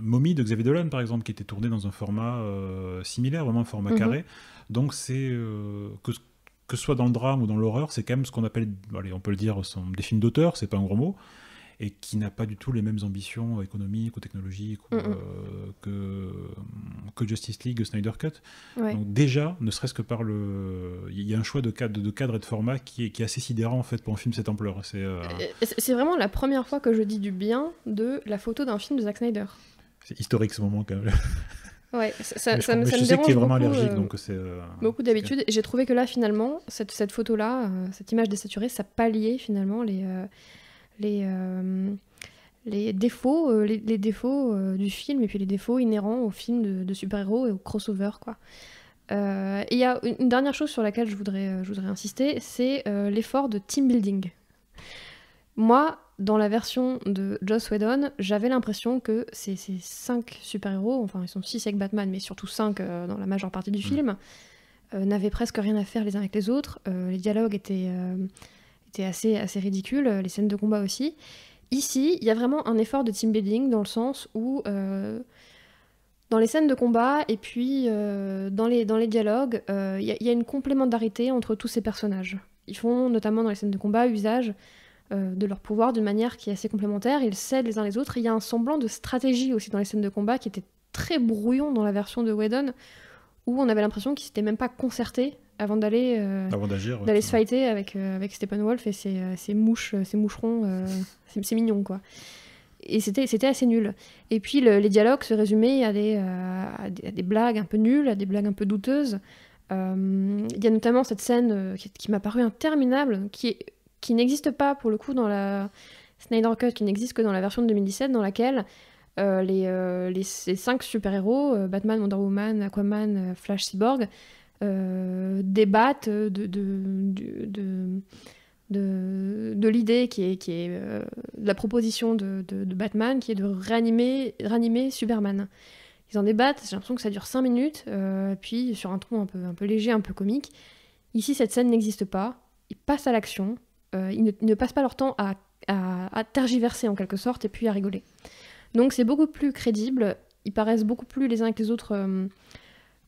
Mommy de Xavier Dolan, par exemple, qui était tourné dans un format similaire, vraiment un format carré. Donc c'est... que ce soit dans le drame ou dans l'horreur, c'est quand même ce qu'on appelle, allez, on peut le dire, des films d'auteur, c'est pas un gros mot, et qui n'a pas du tout les mêmes ambitions économiques ou technologiques que Justice League, Snyder Cut. Ouais. Donc déjà, ne serait-ce que par il y a un choix de cadre et de format qui est assez sidérant en fait pour un film de cette ampleur. C'est vraiment la première fois que je dis du bien de la photo d'un film de Zack Snyder. C'est historique ce moment quand même. Ouais, ça me dérange je sais qu'il est vraiment allergique, donc c'est... beaucoup d'habitude. Et j'ai trouvé que là, finalement, cette photo-là, cette image désaturée, ça palliait finalement les défauts, les défauts du film, et puis les défauts inhérents au film de super-héros et au crossover, quoi. Et il y a une dernière chose sur laquelle je voudrais insister, c'est l'effort de team building. Moi, dans la version de Joss Whedon, j'avais l'impression que ces 5 super-héros, enfin ils sont 6 avec Batman, mais surtout 5 dans la majeure partie du film, n'avaient presque rien à faire les uns avec les autres. Les dialogues étaient assez ridicules, les scènes de combat aussi. Ici, il y a vraiment un effort de team building dans le sens où dans les scènes de combat et puis dans les dialogues, il y a une complémentarité entre tous ces personnages. Ils font notamment dans les scènes de combat usage de leur pouvoir d'une manière qui est assez complémentaire, ils s'aident les uns les autres. Il y a un semblant de stratégie aussi dans les scènes de combat qui était très brouillon dans la version de Whedon, où on avait l'impression qu'ils s'étaient même pas concertés avant d'aller se fighter avec Steppenwolf et ses moucherons, c'est mignon quoi. Et c'était assez nul. Et puis les dialogues se résumaient à des blagues un peu nulles, à des blagues un peu douteuses. Il y a notamment cette scène qui m'a paru interminable, qui n'existe pas pour le coup dans la Snyder Cut, qui n'existe que dans la version de 2017, dans laquelle les 5 super-héros, Batman, Wonder Woman, Aquaman, Flash, Cyborg, débattent de l'idée qui est de la proposition de Batman, qui est de réanimer Superman. Ils en débattent, j'ai l'impression que ça dure 5 minutes, puis sur un ton un peu léger, un peu comique. Ici, cette scène n'existe pas, ils passent à l'action, ils ne passent pas leur temps à tergiverser en quelque sorte, et puis à rigoler. Donc c'est beaucoup plus crédible, ils paraissent beaucoup plus les uns avec les autres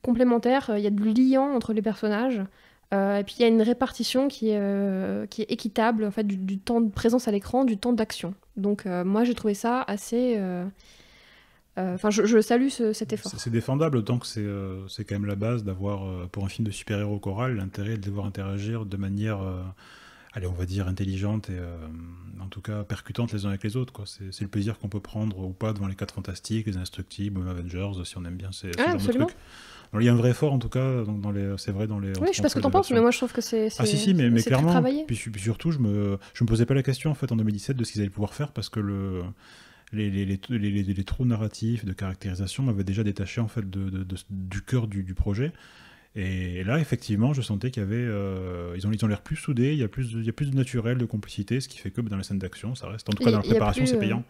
complémentaires, il y a du liant entre les personnages, Et puis il y a une répartition qui est équitable en fait, du temps de présence à l'écran, du temps d'action. Donc moi j'ai trouvé ça assez... Enfin, je salue cet effort. C'est défendable, autant que c'est quand même la base d'avoir, pour un film de super-héros choral, l'intérêt de devoir interagir de manière, allez, on va dire, intelligente et en tout cas percutante les uns avec les autres, quoi. C'est le plaisir qu'on peut prendre ou pas devant les 4 Fantastiques, les Indestructibles, les Avengers, si on aime bien ce genre de trucs. Alors, il y a un vrai effort, en tout cas, c'est vrai dans les... Oui, je sais pas ce que t'en penses, mais moi je trouve que c'est Ah si, mais clairement, travaillé. puis surtout, je me posais pas la question, en fait, en 2017, de ce qu'ils allaient pouvoir faire, parce que les trous narratifs de caractérisation m'avaient déjà détaché en fait du cœur du projet. Et là, effectivement, je sentais qu'il y avait, ils ont l'air plus soudés, il y a plus de naturel, de complicité, ce qui fait que dans les scènes d'action, ça reste. En tout cas, dans la préparation, c'est payant.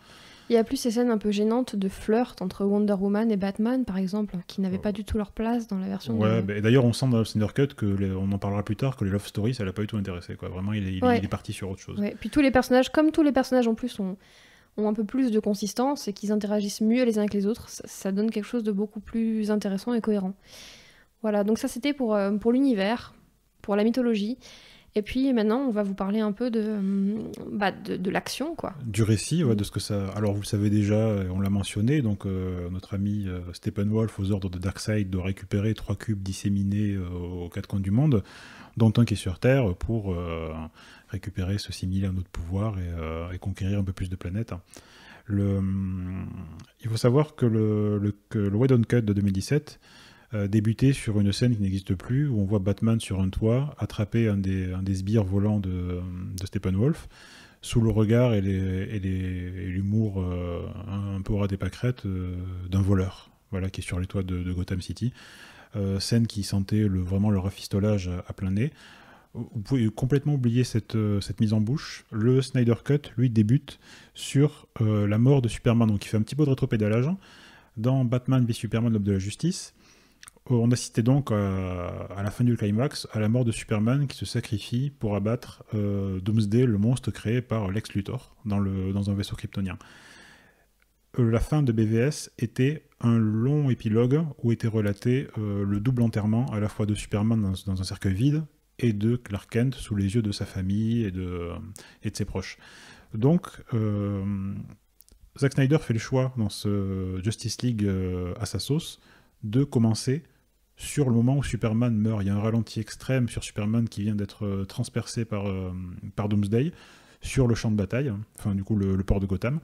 Il y a plus ces scènes un peu gênantes de flirt entre Wonder Woman et Batman, par exemple, qui n'avaient pas du tout leur place dans la version. Ouais, et d'ailleurs, on sent dans le Snyder Cut on en parlera plus tard, que les love stories, ça l'a pas du tout intéressé, quoi. Vraiment, il est parti sur autre chose. Ouais. Puis tous les personnages en plus, ont un peu plus de consistance et qu'ils interagissent mieux les uns avec les autres, ça donne quelque chose de beaucoup plus intéressant et cohérent. Voilà, donc ça c'était pour l'univers, pour la mythologie. Et puis maintenant, on va vous parler un peu de l'action, quoi. Du récit, ouais, de ce que ça... Alors vous le savez déjà, on l'a mentionné, donc notre ami Steppenwolf, aux ordres de Darkseid, doit récupérer 3 cubes disséminés aux 4 coins du monde, dont un qui est sur Terre, pour récupérer ceci mille à notre pouvoir et conquérir un peu plus de planètes. Il faut savoir que le Whedon Cut de 2017 débutait sur une scène qui n'existe plus, où on voit Batman sur un toit attraper un des sbires volants de Steppenwolf, sous le regard et l'humour un peu au ras des pâquerettes d'un voleur, voilà, qui est sur les toits de Gotham City. Scène qui sentait vraiment le rafistolage à plein nez. Vous pouvez complètement oublier cette mise en bouche. Le Snyder Cut, lui, débute sur la mort de Superman, donc il fait un petit peu de rétropédalage. Dans Batman v Superman, l'homme de la justice, on assistait donc à la fin du climax à la mort de Superman qui se sacrifie pour abattre Doomsday, le monstre créé par Lex Luthor dans un vaisseau kryptonien. La fin de BVS était un long épilogue où était relaté le double enterrement à la fois de Superman dans un cercueil vide et de Clark Kent sous les yeux de sa famille et de ses proches. Donc, Zack Snyder fait le choix dans ce Justice League à sa sauce de commencer sur le moment où Superman meurt. Il y a un ralenti extrême sur Superman qui vient d'être transpercé par Doomsday sur le champ de bataille, enfin du coup le port de Gotham.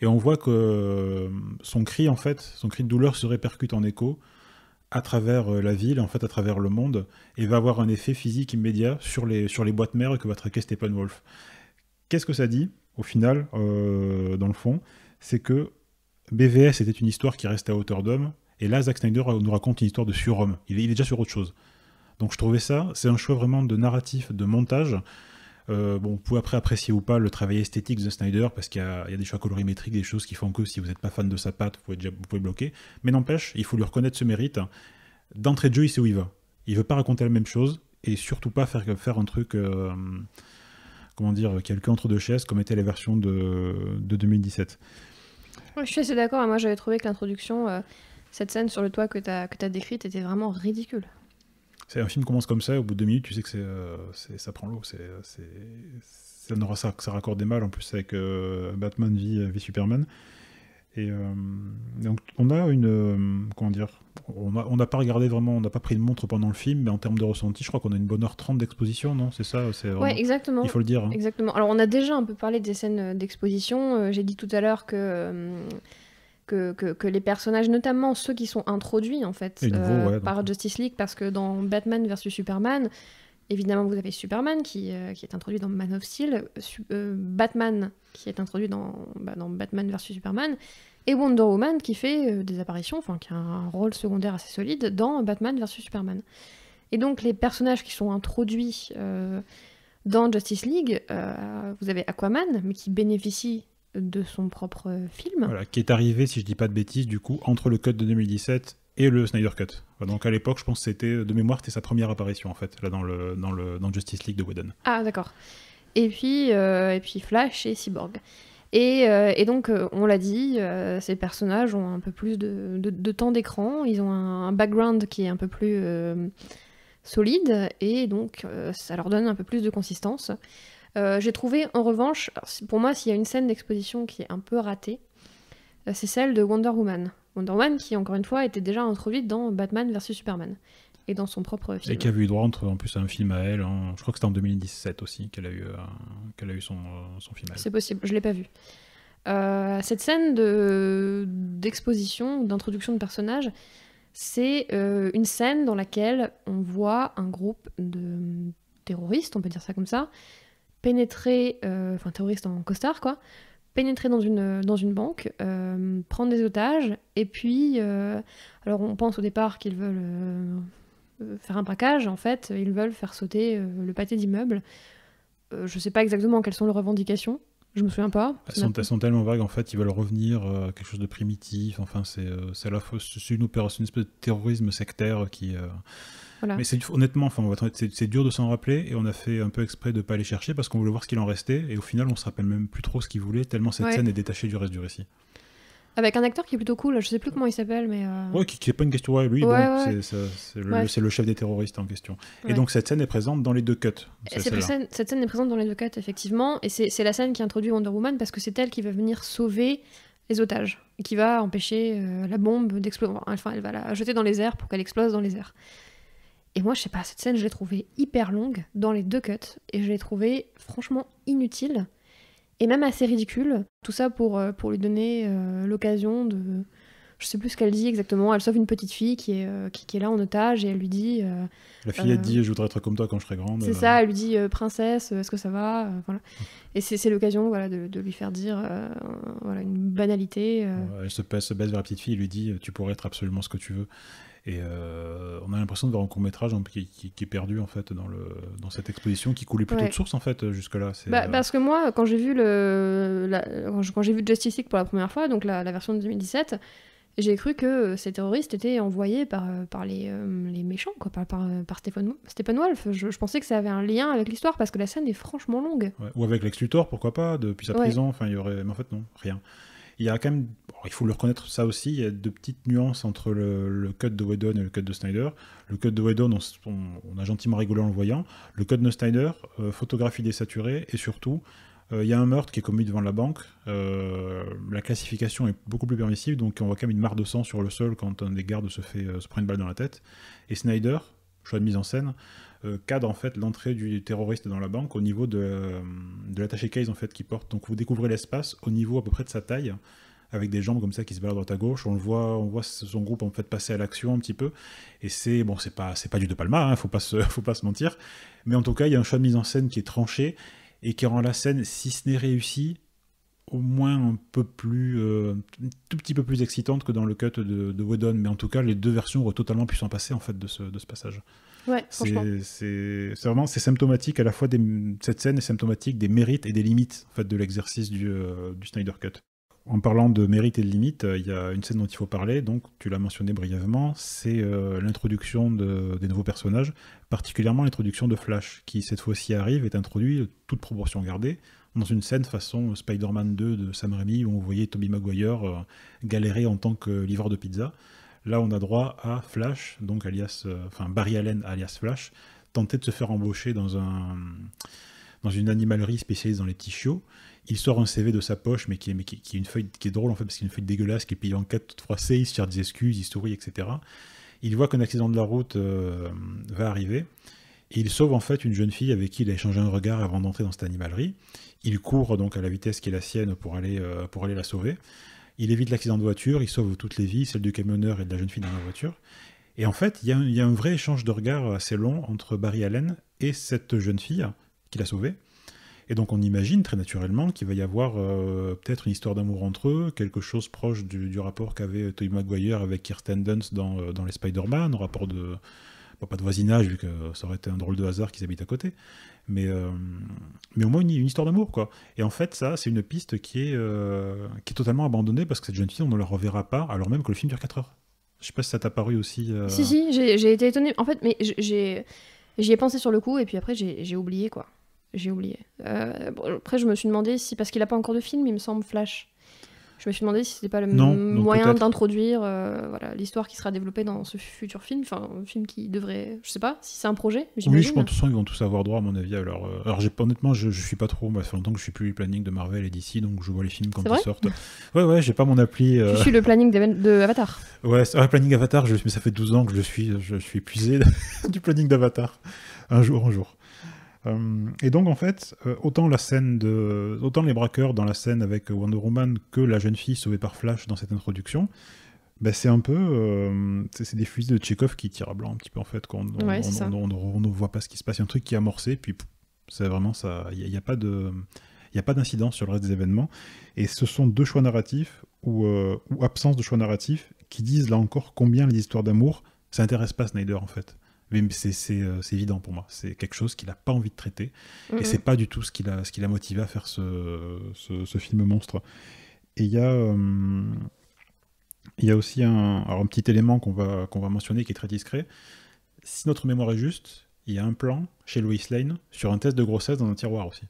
Et on voit que son cri de douleur se répercute en écho à travers la ville, en fait à travers le monde, et va avoir un effet physique immédiat sur les boîtes mères que va traquer Steppenwolf. Qu'est-ce que ça dit, au final, dans le fond? C'est que BVS était une histoire qui reste à hauteur d'homme, et là, Zack Snyder nous raconte une histoire de surhomme. Il est déjà sur autre chose. Donc je trouvais ça, c'est un choix vraiment de narratif, de montage. Vous pouvez après apprécier ou pas le travail esthétique de Snyder, parce qu'il y a des choix colorimétriques, des choses qui font que si vous n'êtes pas fan de sa patte, vous pouvez bloquer. Mais n'empêche, il faut lui reconnaître ce mérite. D'entrée de jeu, il sait où il va. Il veut pas raconter la même chose, et surtout pas faire un truc, comment dire, qui a le cul entre deux chaises, comme était la version de 2017. Ouais, je suis assez d'accord, moi j'avais trouvé que l'introduction, cette scène sur le toit que t'as décrite, était vraiment ridicule. C'est un film qui commence comme ça, et au bout de 2 minutes, tu sais que ça prend l'eau. Ça raccorde mal, en plus, avec Batman v Superman. Et donc, on a comment dire, on n'a pas regardé vraiment, on n'a pas pris de montre pendant le film, mais en termes de ressenti, je crois qu'on a une bonne heure 30 d'exposition, non? C'est ça? Ouais, exactement. Il faut le dire. Hein. Exactement. Alors, on a déjà un peu parlé des scènes d'exposition. J'ai dit tout à l'heure que les personnages, notamment ceux qui sont introduits en fait par Justice League, parce que dans Batman vs Superman, évidemment vous avez Superman qui est introduit dans Man of Steel, Batman qui est introduit dans Batman vs Superman, et Wonder Woman qui fait des apparitions, enfin qui a un rôle secondaire assez solide dans Batman vs Superman. Et donc les personnages qui sont introduits dans Justice League, vous avez Aquaman, mais qui bénéficie de son propre film. Voilà, qui est arrivé, si je dis pas de bêtises, du coup, entre le cut de 2017 et le Snyder Cut. Donc à l'époque, je pense que c'était, de mémoire, c'était sa première apparition, en fait, là, dans Justice League de Whedon. Ah, d'accord. Et puis Flash et Cyborg. Et donc, on l'a dit, ces personnages ont un peu plus de temps d'écran, ils ont un background qui est un peu plus solides, et donc ça leur donne un peu plus de consistance. J'ai trouvé, en revanche, pour moi, s'il y a une scène d'exposition qui est un peu ratée, c'est celle de Wonder Woman. Wonder Woman qui, encore une fois, était déjà introduite dans Batman vs Superman, et dans son propre film. Et qui avait eu droit en plus à un film à elle, je crois que c'était en 2017 aussi qu'elle a eu son film à elle. C'est possible, je l'ai pas vu. Cette scène d'exposition, d'introduction de personnages, c'est une scène dans laquelle on voit un groupe de terroristes, on peut dire ça comme ça, pénétrer, terroristes en costard quoi, pénétrer dans une banque, prendre des otages, et puis, alors on pense au départ qu'ils veulent faire un braquage, en fait, ils veulent faire sauter le pâté d'immeubles. Je sais pas exactement quelles sont leurs revendications. Je me souviens pas. Elles sont tellement vagues, en fait, ils veulent revenir à quelque chose de primitif. Enfin, c'est à la fois une opération, une espèce de terrorisme sectaire qui. Voilà. Mais honnêtement, c'est dur de s'en rappeler, et on a fait un peu exprès de pas aller chercher parce qu'on voulait voir ce qu'il en restait, et au final, on se rappelle même plus trop ce qu'il voulait, tellement cette scène est détachée du reste du récit. Avec un acteur qui est plutôt cool, je sais plus comment il s'appelle, mais. Ouais, qui est pas une question. Ouais, lui, c'est le chef des terroristes en question. Ouais. Et donc cette scène est présente dans les deux cuts. Cette scène est présente dans les deux cuts, effectivement, et c'est la scène qui introduit Wonder Woman parce que c'est elle qui va venir sauver les otages, et qui va empêcher la bombe d'exploser. Enfin, elle va la jeter dans les airs pour qu'elle explose dans les airs. Et moi, je sais pas, cette scène, je l'ai trouvée hyper longue dans les deux cuts, et je l'ai trouvée franchement inutile. Et même assez ridicule. Tout ça pour lui donner l'occasion de... Je sais plus ce qu'elle dit exactement. Elle sauve une petite fille qui est là en otage, et elle lui dit... la fillette dit « Je voudrais être comme toi quand je serai grande ». C'est ça, elle lui dit « Princesse, est-ce que ça va ?» Voilà. Et c'est l'occasion de lui faire dire une banalité. Elle se baisse vers la petite fille et lui dit « Tu pourrais être absolument ce que tu veux ». Et on a l'impression de voir un court-métrage qui est perdu en fait dans cette exposition qui coulait plutôt de source en fait jusque-là. Parce que moi, quand j'ai vu quand j'ai vu Justice League pour la première fois, donc la version de 2017, j'ai cru que ces terroristes étaient envoyés par les méchants, quoi, par Steppenwolf. Je pensais que ça avait un lien avec l'histoire parce que la scène est franchement longue. Ouais, ou avec Lex Luthor, pourquoi pas, depuis sa prison. Enfin, il y aurait, mais en fait non, rien. Il y a quand même, il faut le reconnaître ça aussi, il y a de petites nuances entre le cut de Whedon et le cut de Snyder. Le cut de Whedon, on a gentiment rigolé en le voyant. Le cut de Snyder, photographie désaturée, et surtout, il y a un meurtre qui est commis devant la banque. La classification est beaucoup plus permissive, donc on voit quand même une mare de sang sur le sol quand un des gardes se prend une balle dans la tête. Et Snyder, choix de mise en scène, cadre en fait l'entrée du terroriste dans la banque au niveau de l'attaché case en fait qu'il porte. Donc vous découvrez l'espace au niveau à peu près de sa taille, avec des jambes comme ça qui se baladent à droite à gauche. On voit son groupe en fait passer à l'action un petit peu. Et c'est pas du De Palma, hein, faut pas se mentir. Mais en tout cas, il y a un choix de mise en scène qui est tranché et qui rend la scène, si ce n'est réussi, au moins un tout petit peu plus excitante que dans le cut de Whedon. Mais en tout cas, les deux versions auraient totalement pu s'en passer en fait de ce passage. Ouais, franchement. C'est symptomatique à la fois cette scène est symptomatique des mérites et des limites en fait de l'exercice du Snyder Cut. En parlant de mérites et de limites, il y a une scène dont il faut parler, donc tu l'as mentionné brièvement, c'est l'introduction des nouveaux personnages, particulièrement l'introduction de Flash, qui cette fois-ci est introduit, toute proportion gardée, dans une scène façon Spider-Man 2 de Sam Raimi, où on voyait Tobey Maguire galérer en tant que livreur de pizza. Là, on a droit à Flash, donc Barry Allen alias Flash, tenter de se faire embaucher dans une animalerie spécialisée dans les petits chiots. Il sort un CV de sa poche, mais qui est une feuille qui est drôle en fait, parce qu'il y a une feuille dégueulasse qui est pliée en 4 toute froissée, il se cherche des excuses, il sourit, etc. Il voit qu'un accident de la route va arriver, et il sauve en fait une jeune fille avec qui il a échangé un regard avant d'entrer dans cette animalerie. Il court donc à la vitesse qui est la sienne pour aller la sauver. Il évite l'accident de voiture, il sauve toutes les vies, celle du camionneur et de la jeune fille dans la voiture. Et en fait, il y a un vrai échange de regards assez long entre Barry Allen et cette jeune fille qu'il a sauvée. Et donc on imagine très naturellement qu'il va y avoir peut-être une histoire d'amour entre eux, quelque chose proche du rapport qu'avait Tobey Maguire avec Kirsten Dunst dans les Spider-Man, un rapport pas de voisinage, vu que ça aurait été un drôle de hasard qu'ils habitent à côté, mais au moins une histoire d'amour, quoi. Et en fait, ça, c'est une piste qui est totalement abandonnée, parce que cette jeune fille, on ne la reverra pas, alors même que le film dure 4 heures. Je sais pas si ça t'a paru aussi... Si, j'ai été étonnée. En fait, mais j'y ai pensé sur le coup, et puis après, j'ai oublié, quoi. J'ai oublié. Après, je me suis demandé si, parce qu'il n'a pas encore de film, il me semble, Flash. Je me suis demandé si c'était pas le Non, moyen peut-être. d'introduire voilà, l'histoire qui sera développée dans ce futur film, enfin un film qui devrait, je sais pas, si c'est un projet, Oui, j'imagine. je pense que de toute façon, ils vont tous avoir droit, à mon avis. Alors honnêtement, je suis pas trop. Moi, ça fait longtemps que je suis plus le planning de Marvel et DC, donc je vois les films quand C'est ils vrai sortent. Ouais, j'ai pas mon appli. Tu suis le planning de Avatar. Ouais, le planning Avatar, mais ça fait 12 ans que je suis épuisé du planning d'Avatar. Un jour. Et donc en fait, autant les braqueurs dans la scène avec Wonder Woman que la jeune fille sauvée par Flash dans cette introduction, ben c'est un peu c'est des fusils de Tchekhov qui tirent à blanc un petit peu en fait, quand on ne voit pas ce qui se passe. Il y a un truc qui est amorcé, puis c'est vraiment ça. Il n'y a pas d'incidence sur le reste des événements. Et ce sont deux choix narratifs ou absence de choix narratifs qui disent là encore combien les histoires d'amour ça intéresse pas Snyder en fait. Mais c'est évident pour moi. C'est quelque chose qu'il n'a pas envie de traiter. Et c'est pas du tout ce qui l'a motivé à faire ce film monstre. Et il y a aussi un petit élément qu'on va mentionner qui est très discret. Si notre mémoire est juste, il y a un plan chez Lois Lane sur un test de grossesse dans un tiroir aussi.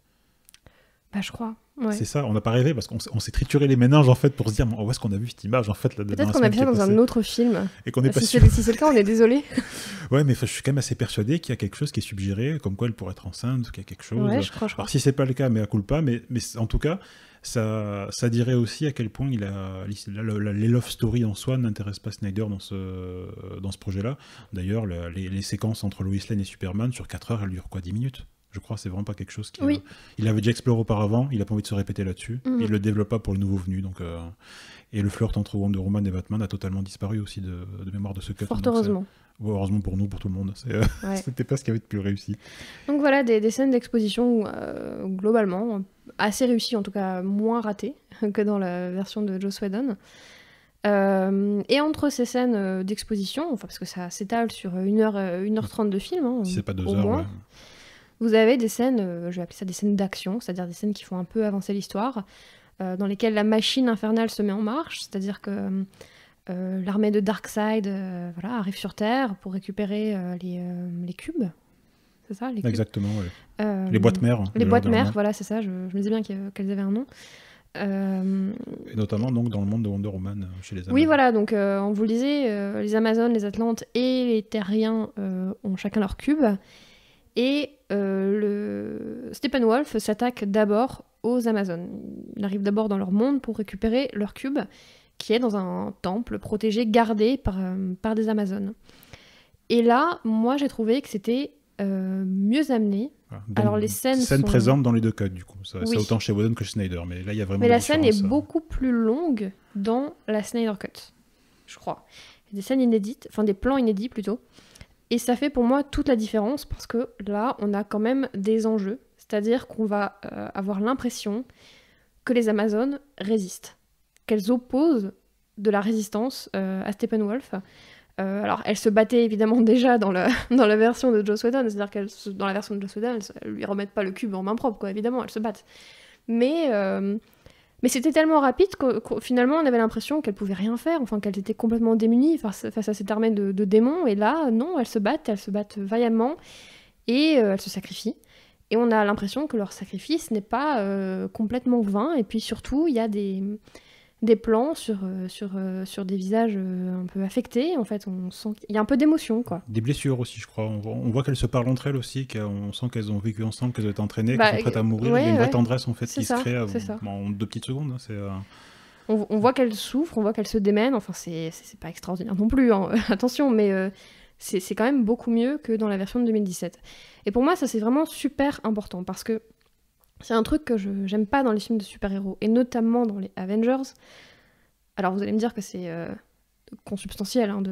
Bah, je crois. Ouais. C'est ça, on n'a pas rêvé parce qu'on s'est trituré les méninges en fait pour se dire où est-ce qu'on a vu cette image en fait là. Peut-être qu'on a vu ça dans un autre film. Et qu'on n'est pas sûr. Si c'est le cas, on est désolé. Ouais, mais je suis quand même assez persuadé qu'il y a quelque chose qui est suggéré, comme quoi elle pourrait être enceinte, qu'il y a quelque chose. Ouais, je crois. Alors si c'est pas le cas, mais à culpa, mais en tout cas, ça dirait aussi à quel point les love stories en soi n'intéressent pas Snyder dans ce projet-là. D'ailleurs, les séquences entre Lois Lane et Superman sur 4 heures, elles durent quoi, 10 minutes? Je crois que c'est vraiment pas quelque chose qui... Oui. Il avait déjà exploré auparavant, il a pas envie de se répéter là-dessus. Il le développe pas pour le nouveau venu. Donc, et le flirt entre Wonder Woman et Batman a totalement disparu aussi de mémoire de ce cut. Fort heureusement. Heureusement pour nous, pour tout le monde. C'était pas ce qui avait de plus réussi. Donc voilà, des scènes d'exposition globalement assez réussies, en tout cas moins ratées que dans la version de Joss Whedon. Et entre ces scènes d'exposition, parce que ça s'étale sur 1h30 de film, si c'est pas 2 au heures, moins, ouais. Vous avez des scènes, je vais appeler ça des scènes d'action, c'est-à-dire des scènes qui font un peu avancer l'histoire, dans lesquelles la machine infernale se met en marche, c'est-à-dire que l'armée de Darkseid arrive sur Terre pour récupérer les cubes. C'est ça, les cubes. Exactement, ouais. Les boîtes mères. Les boîtes mères, voilà, c'est ça, je me disais bien qu'elles avaient un nom. Et notamment donc dans le monde de Wonder Woman chez les Amazones. Oui, voilà, donc on vous le disait, les Amazones, les Atlantes et les Terriens ont chacun leur cube. Et Steppenwolf s'attaque d'abord aux Amazones. Il arrive d'abord dans leur monde pour récupérer leur cube, qui est dans un temple protégé, gardé par des Amazones. Et là, moi, j'ai trouvé que c'était mieux amené. Voilà. Donc, alors les scènes sont présentes dans les deux cuts, du coup. Ça oui. autant chez Whedon que chez Snyder, mais là, il y a vraiment. Mais la scène est beaucoup plus longue dans la Snyder Cut, je crois. Il y a des scènes inédites, enfin des plans inédits plutôt. Et ça fait pour moi toute la différence parce que là, on a quand même des enjeux. C'est-à-dire qu'on va avoir l'impression que les Amazones résistent, qu'elles opposent de la résistance à Steppenwolf. Alors, elles se battaient évidemment déjà dans la version de Joss Whedon, c'est-à-dire que dans la version de Joss Whedon, elles lui remettent pas le cube en main propre, quoi, évidemment, elles se battent. Mais c'était tellement rapide que finalement on avait l'impression qu'elles pouvaient rien faire, enfin qu'elles étaient complètement démunies face à cette armée de démons, et là non, elles se battent vaillamment, et elles se sacrifient. Et on a l'impression que leur sacrifice n'est pas complètement vain, et puis surtout il y a des plans sur des visages un peu affectés, en fait, on sent qu'il y a un peu d'émotion, quoi. Des blessures aussi, je crois. On voit qu'elles se parlent entre elles aussi, on sent qu'elles ont vécu ensemble, qu'elles ont été entraînées, qu'elles sont prêtes à mourir. Ouais, il y a une vraie tendresse en fait qui se crée en 2 petites secondes. On voit qu'elles souffrent, on voit qu'elles se démènent, enfin c'est pas extraordinaire non plus, hein. Attention, mais c'est quand même beaucoup mieux que dans la version de 2017. Et pour moi, ça c'est vraiment super important, parce que c'est un truc que j'aime pas dans les films de super-héros, et notamment dans les Avengers. Alors vous allez me dire que c'est consubstantiel hein,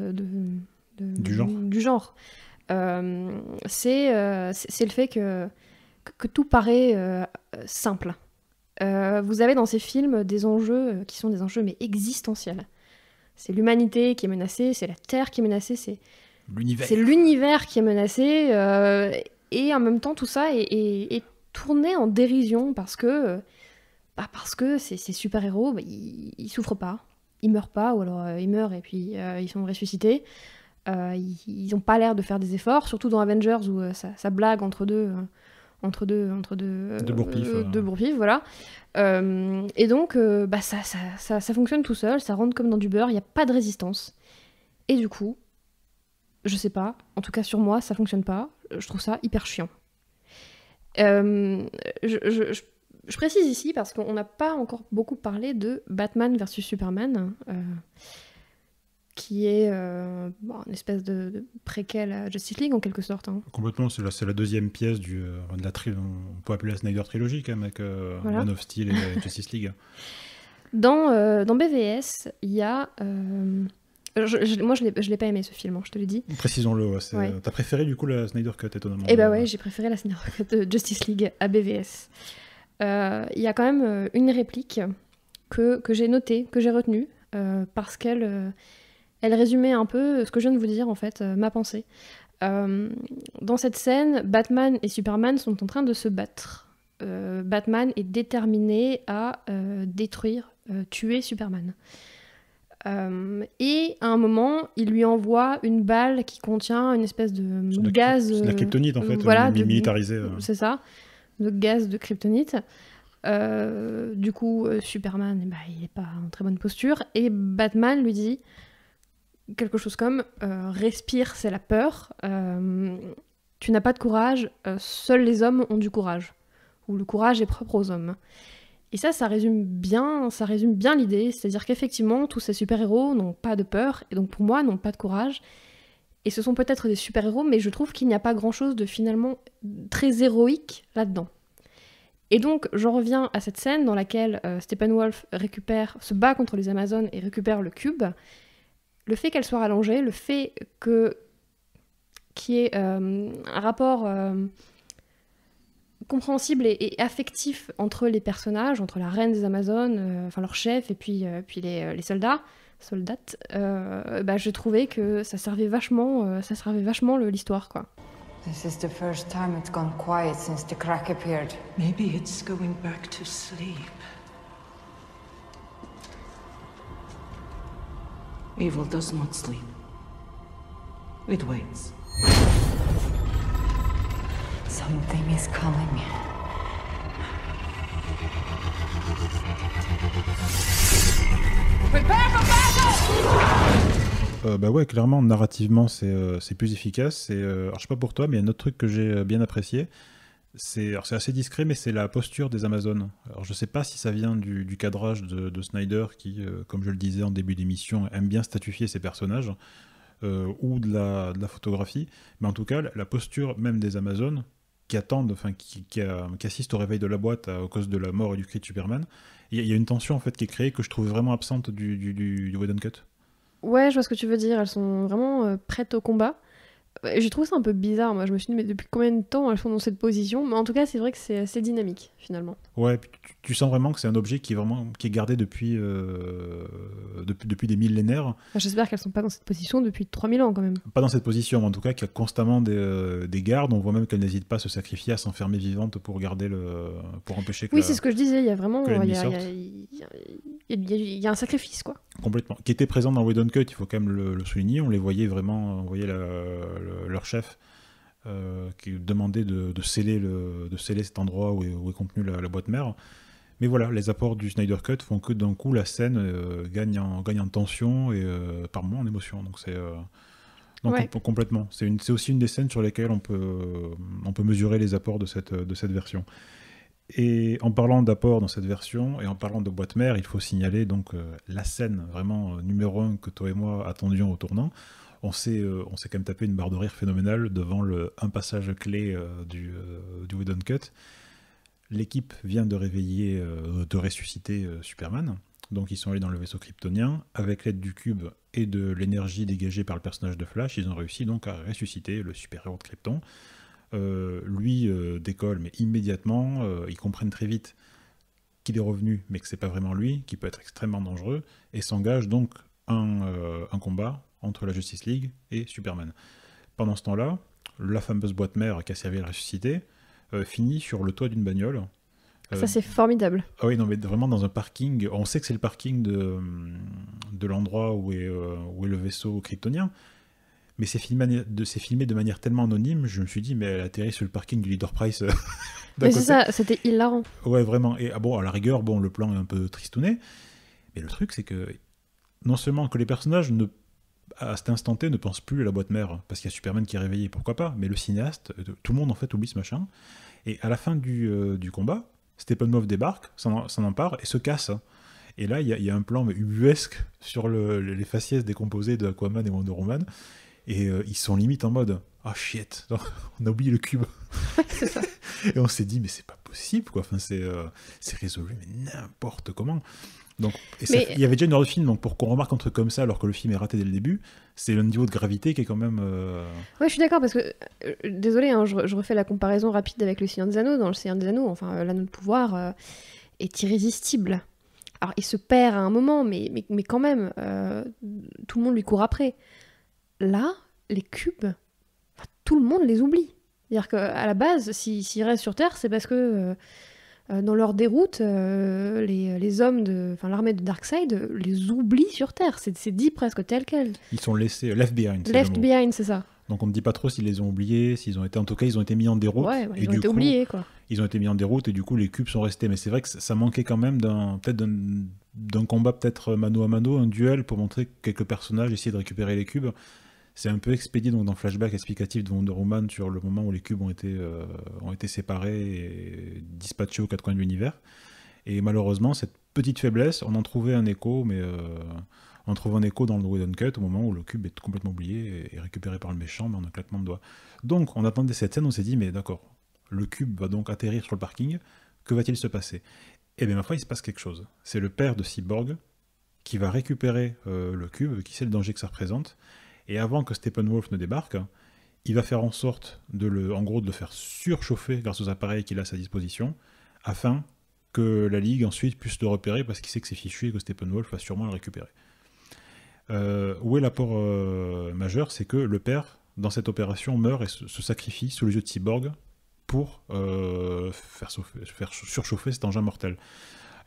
du genre. C'est le fait que tout paraît simple. Vous avez dans ces films des enjeux qui sont des enjeux mais existentiels. C'est l'humanité qui est menacée, c'est la Terre qui est menacée, c'est l'univers qui est menacé, et en même temps tout ça est tourné en dérision parce que ces super-héros, ils souffrent pas, ils meurent pas, ou alors ils meurent et puis ils sont ressuscités. Ils ont pas l'air de faire des efforts, surtout dans Avengers où ça blague entre deux entre deux bourre-pif, voilà. Et donc, ça fonctionne tout seul, ça rentre comme dans du beurre, il n'y a pas de résistance. Et du coup, je sais pas, en tout cas sur moi, ça fonctionne pas. Je trouve ça hyper chiant. Je précise ici, parce qu'on n'a pas encore beaucoup parlé de Batman versus Superman, qui est une espèce de préquel à Justice League, en quelque sorte. Hein. Complètement, c'est la deuxième pièce de la trilogie, on peut appeler la Snyder Trilogy, quand même, avec voilà. Man of Steel et Justice League. Dans BVS, il y a... moi, je l'ai pas aimé, ce film, hein, je te l'ai dit. Précisons-le, ouais. T'as préféré, du coup, la Snyder Cut, étonnamment. Eh bah ouais, j'ai préféré la Snyder Cut de Justice League à BVS. Il y a quand même une réplique que j'ai notée, que j'ai retenue, parce qu'elle résumait un peu ce que je viens de vous dire, en fait, ma pensée. Dans cette scène, Batman et Superman sont en train de se battre. Batman est déterminé à détruire, tuer Superman. Et à un moment, il lui envoie une balle qui contient une espèce de gaz... C'est de la kryptonite, en fait, voilà, militarisée. C'est ça, de gaz de kryptonite. Du coup, Superman, il n'est pas en très bonne posture. Et Batman lui dit quelque chose comme respire, c'est la peur. Tu n'as pas de courage. Seuls les hommes ont du courage. Ou le courage est propre aux hommes. Et ça résume bien l'idée. C'est-à-dire qu'effectivement, tous ces super-héros n'ont pas de peur. Et donc pour moi, n'ont pas de courage. Et ce sont peut-être des super-héros, mais je trouve qu'il n'y a pas grand-chose de finalement très héroïque là-dedans. Et donc, j'en reviens à cette scène dans laquelle Steppenwolf se bat contre les Amazones et récupère le cube. Le fait qu'elle soit rallongée, le fait qu'il y ait un rapport compréhensible et affectif entre les personnages, entre la reine des Amazones, leur chef, et puis les soldates, j'ai trouvé que ça servait vachement l'histoire, quoi. This is the first time it's gone quiet since the crack appeared. Maybe it's going back to sleep. Evil does not sleep. It waits. Something is coming. Prepare for battle! Ouais, clairement, narrativement, c'est plus efficace. Alors, je sais pas pour toi, mais il y a un autre truc que j'ai bien apprécié. C'est assez discret, mais c'est la posture des Amazones. Alors, je sais pas si ça vient du cadrage de Snyder, qui, comme je le disais en début d'émission, aime bien statifier ses personnages, ou de la photographie. Mais en tout cas, la posture même des Amazones, qui attendent, qui assistent au réveil de la boîte à cause de la mort et du cri de Superman, il y a une tension en fait qui est créée que je trouve vraiment absente du Whedon Cut. Ouais, je vois ce que tu veux dire. Elles sont vraiment prêtes au combat. J'ai trouvé ça un peu bizarre. Moi, je me suis dit, mais depuis combien de temps elles sont dans cette position? Mais en tout cas, c'est vrai que c'est assez dynamique, finalement. Ouais, puis tu sens vraiment que c'est un objet qui est gardé depuis des millénaires. J'espère qu'elles sont pas dans cette position depuis 3000 ans, quand même. Pas dans cette position, mais en tout cas, qu'il y a constamment des gardes. On voit même qu'elles n'hésitent pas à se sacrifier, à s'enfermer vivantes pour garder pour empêcher que oui, c'est ce que je disais. Il y a vraiment... Il y a un sacrifice, quoi. Complètement. Qui était présent dans Whedon Cut, il faut quand même le souligner. On les voyait vraiment... On voyait leur chef qui demandait de sceller cet endroit où est contenue la boîte mère. Mais voilà, les apports du Snyder Cut font que d'un coup la scène gagne en tension et par moments en émotion. Donc c'est complètement. C'est aussi une des scènes sur lesquelles on peut mesurer les apports de cette version. Et en parlant d'apports dans cette version et en parlant de boîte mère, il faut signaler donc la scène vraiment numéro 1 que toi et moi attendions au tournant. On s'est quand même tapé une barre de rire phénoménale devant un passage clé du Whedon Cut. L'équipe vient de ressusciter Superman. Donc ils sont allés dans le vaisseau kryptonien. Avec l'aide du cube et de l'énergie dégagée par le personnage de Flash, ils ont réussi donc à ressusciter le super-héros de Krypton. Lui décolle, mais immédiatement, ils comprennent très vite qu'il est revenu, mais que c'est pas vraiment lui, qu'il peut être extrêmement dangereux, et s'engage donc un combat entre la Justice League et Superman. Pendant ce temps-là, la fameuse boîte mère qui a servi à le ressusciter finit sur le toit d'une bagnole. Ça, c'est formidable. Ah oui, non, mais vraiment dans un parking. On sait que c'est le parking de l'endroit où est le vaisseau kryptonien, Mais c'est filmé de manière tellement anonyme, je me suis dit, mais elle atterrit sur le parking du Leader Price. Mais c'est ça, c'était hilarant. Ouais, vraiment. Et à la rigueur, bon, le plan est un peu tristouné. Mais le truc, c'est que non seulement que les personnages, à cet instant T, ne pensent plus à la boîte mère, parce qu'il y a Superman qui est réveillé, pourquoi pas, mais le cinéaste, tout le monde en fait oublie ce machin. Et à la fin du combat, Steppenwolf débarque, s'en empare et se casse. Et là, il y a un plan ubuesque sur les faciès décomposés de Aquaman et Wonder Woman. Et ils sont limite en mode « Ah shit, on a oublié le cube. » C'est ça. Et on s'est dit « Mais c'est pas possible, quoi. Enfin, c'est résolu, mais n'importe comment. » Donc, il y avait déjà une heure de film, donc pour qu'on remarque un truc comme ça alors que le film est raté dès le début, c'est le niveau de gravité qui est quand même... Ouais, je suis d'accord, parce que... désolé, hein, je refais la comparaison rapide avec le Seigneur des Anneaux. Dans le Seigneur des Anneaux, enfin, l'anneau de pouvoir est irrésistible. Alors, il se perd à un moment, mais quand même, tout le monde lui court après. Là, les cubes, tout le monde les oublie. C'est-à-dire qu'à la base, s'ils restent sur Terre, c'est parce que dans leur déroute, les hommes l'armée de Darkseid les oublie sur Terre. C'est dit presque tel quel. Ils sont laissés, left behind. Left behind, c'est ça. Donc on ne dit pas trop s'ils les ont oubliés, s'ils ont été... En tout cas, ils ont été mis en déroute. Ouais, ils ont été oubliés, quoi. Ils ont été mis en déroute et du coup, les cubes sont restés. Mais c'est vrai que ça manquait quand même d'un combat peut-être mano à mano, un duel pour montrer que quelques personnages essayaient de récupérer les cubes. C'est un peu expédié donc, dans le flashback explicatif de Wonder Woman sur le moment où les cubes ont été séparés et dispatchés aux quatre coins de l'univers. Et malheureusement, cette petite faiblesse, on en trouvait un écho, mais on trouve un écho dans le Whedon Cut au moment où le cube est complètement oublié et récupéré par le méchant, mais en un claquement de doigts. Donc, on attendait cette scène, on s'est dit, mais d'accord, le cube va donc atterrir sur le parking, que va-t-il se passer? Et bien, ma foi, il se passe quelque chose. C'est le père de Cyborg qui va récupérer le cube, qui sait le danger que ça représente. Et avant que Steppenwolf ne débarque, il va faire en sorte de le faire surchauffer grâce aux appareils qu'il a à sa disposition, afin que la Ligue ensuite puisse le repérer parce qu'il sait que c'est fichu et que Steppenwolf va sûrement le récupérer. Où est l'apport majeur? C'est que le père, dans cette opération, meurt et se sacrifie sous les yeux de Cyborg pour faire surchauffer cet engin mortel.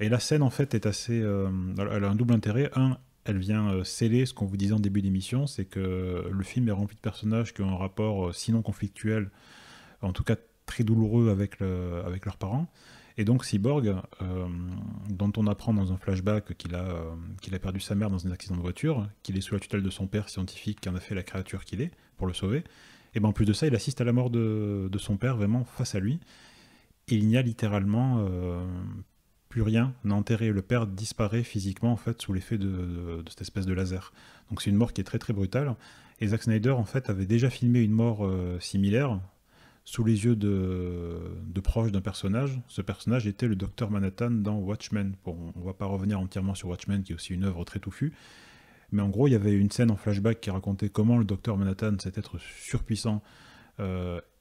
Et la scène, en fait, est assez... elle a un double intérêt. Un, elle vient sceller ce qu'on vous disait en début d'émission, c'est que le film est rempli de personnages qui ont un rapport, sinon conflictuel, en tout cas très douloureux avec leurs parents. Et donc Cyborg, dont on apprend dans un flashback qu'il a perdu sa mère dans un accident de voiture, qu'il est sous la tutelle de son père scientifique qui en a fait la créature qu'il est, pour le sauver, et bien en plus de ça, il assiste à la mort de son père, vraiment face à lui, et il n'y a littéralement... plus rien n'a enterré. Le père disparaît physiquement en fait sous l'effet de cette espèce de laser. Donc c'est une mort qui est très très brutale. Et Zack Snyder en fait avait déjà filmé une mort similaire sous les yeux de proches d'un personnage. Ce personnage était le Docteur Manhattan dans Watchmen. Bon, on va pas revenir entièrement sur Watchmen qui est aussi une œuvre très touffue. Mais en gros il y avait une scène en flashback qui racontait comment le Docteur Manhattan, cet être surpuissant,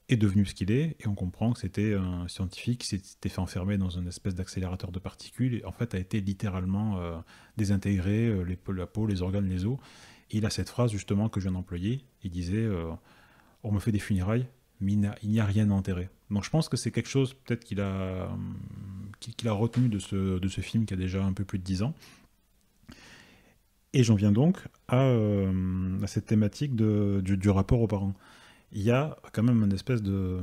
est devenu ce qu'il est, et on comprend que c'était un scientifique qui s'était fait enfermer dans une espèce d'accélérateur de particules, et en fait a été littéralement désintégré, la peau, les organes, les os. Et il a cette phrase justement que je viens d'employer, il disait on me fait des funérailles, mais il n'y a rien à enterrer. Donc je pense que c'est quelque chose peut-être qu'il a retenu de ce film qui a déjà un peu plus de 10 ans. Et j'en viens donc à cette thématique du rapport aux parents. Il y a quand même une espèce de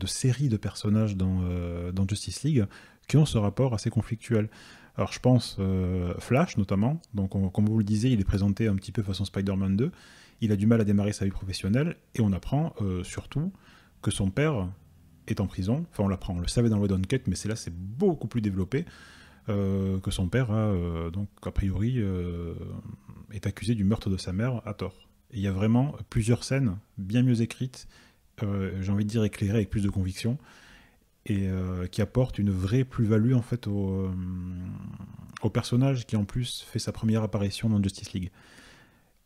série de personnages dans Justice League qui ont ce rapport assez conflictuel. Alors je pense Flash notamment, donc comme vous le disiez, il est présenté un petit peu façon Spider-Man 2, il a du mal à démarrer sa vie professionnelle, et on apprend surtout que son père est en prison, enfin on l'apprend, on le savait dans le Whedon Cut, mais c'est beaucoup plus développé, que son père donc a priori est accusé du meurtre de sa mère à tort. Il y a vraiment plusieurs scènes bien mieux écrites, j'ai envie de dire éclairées avec plus de conviction, et qui apportent une vraie plus-value en fait au personnage qui en plus fait sa première apparition dans Justice League.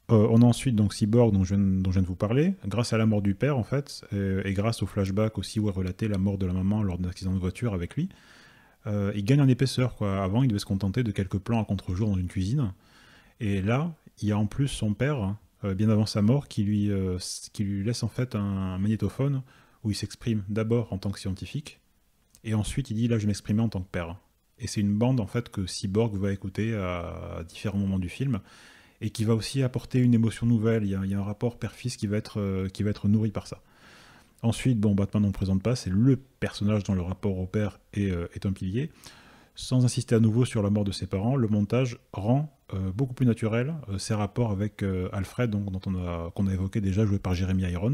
On a ensuite donc Cyborg dont je viens de vous parler, grâce à la mort du père en fait, et grâce au flashback aussi où est relatée la mort de la maman lors d'un accident de voiture avec lui. Il gagne en épaisseur, quoi. Avant il devait se contenter de quelques plans à contre-jour dans une cuisine, et là il y a en plus son père, bien avant sa mort, qui lui laisse en fait un magnétophone où il s'exprime d'abord en tant que scientifique, et ensuite il dit là je m'exprimais en tant que père. Et c'est une bande en fait que Cyborg va écouter à différents moments du film, et qui va aussi apporter une émotion nouvelle. Il y a un rapport père-fils qui va être nourri par ça. Ensuite, Batman on ne présente pas, c'est le personnage dont le rapport au père est un pilier. Sans insister à nouveau sur la mort de ses parents, le montage rend beaucoup plus naturel ses rapports avec Alfred, donc, qu'on a évoqué déjà, joué par Jeremy Irons.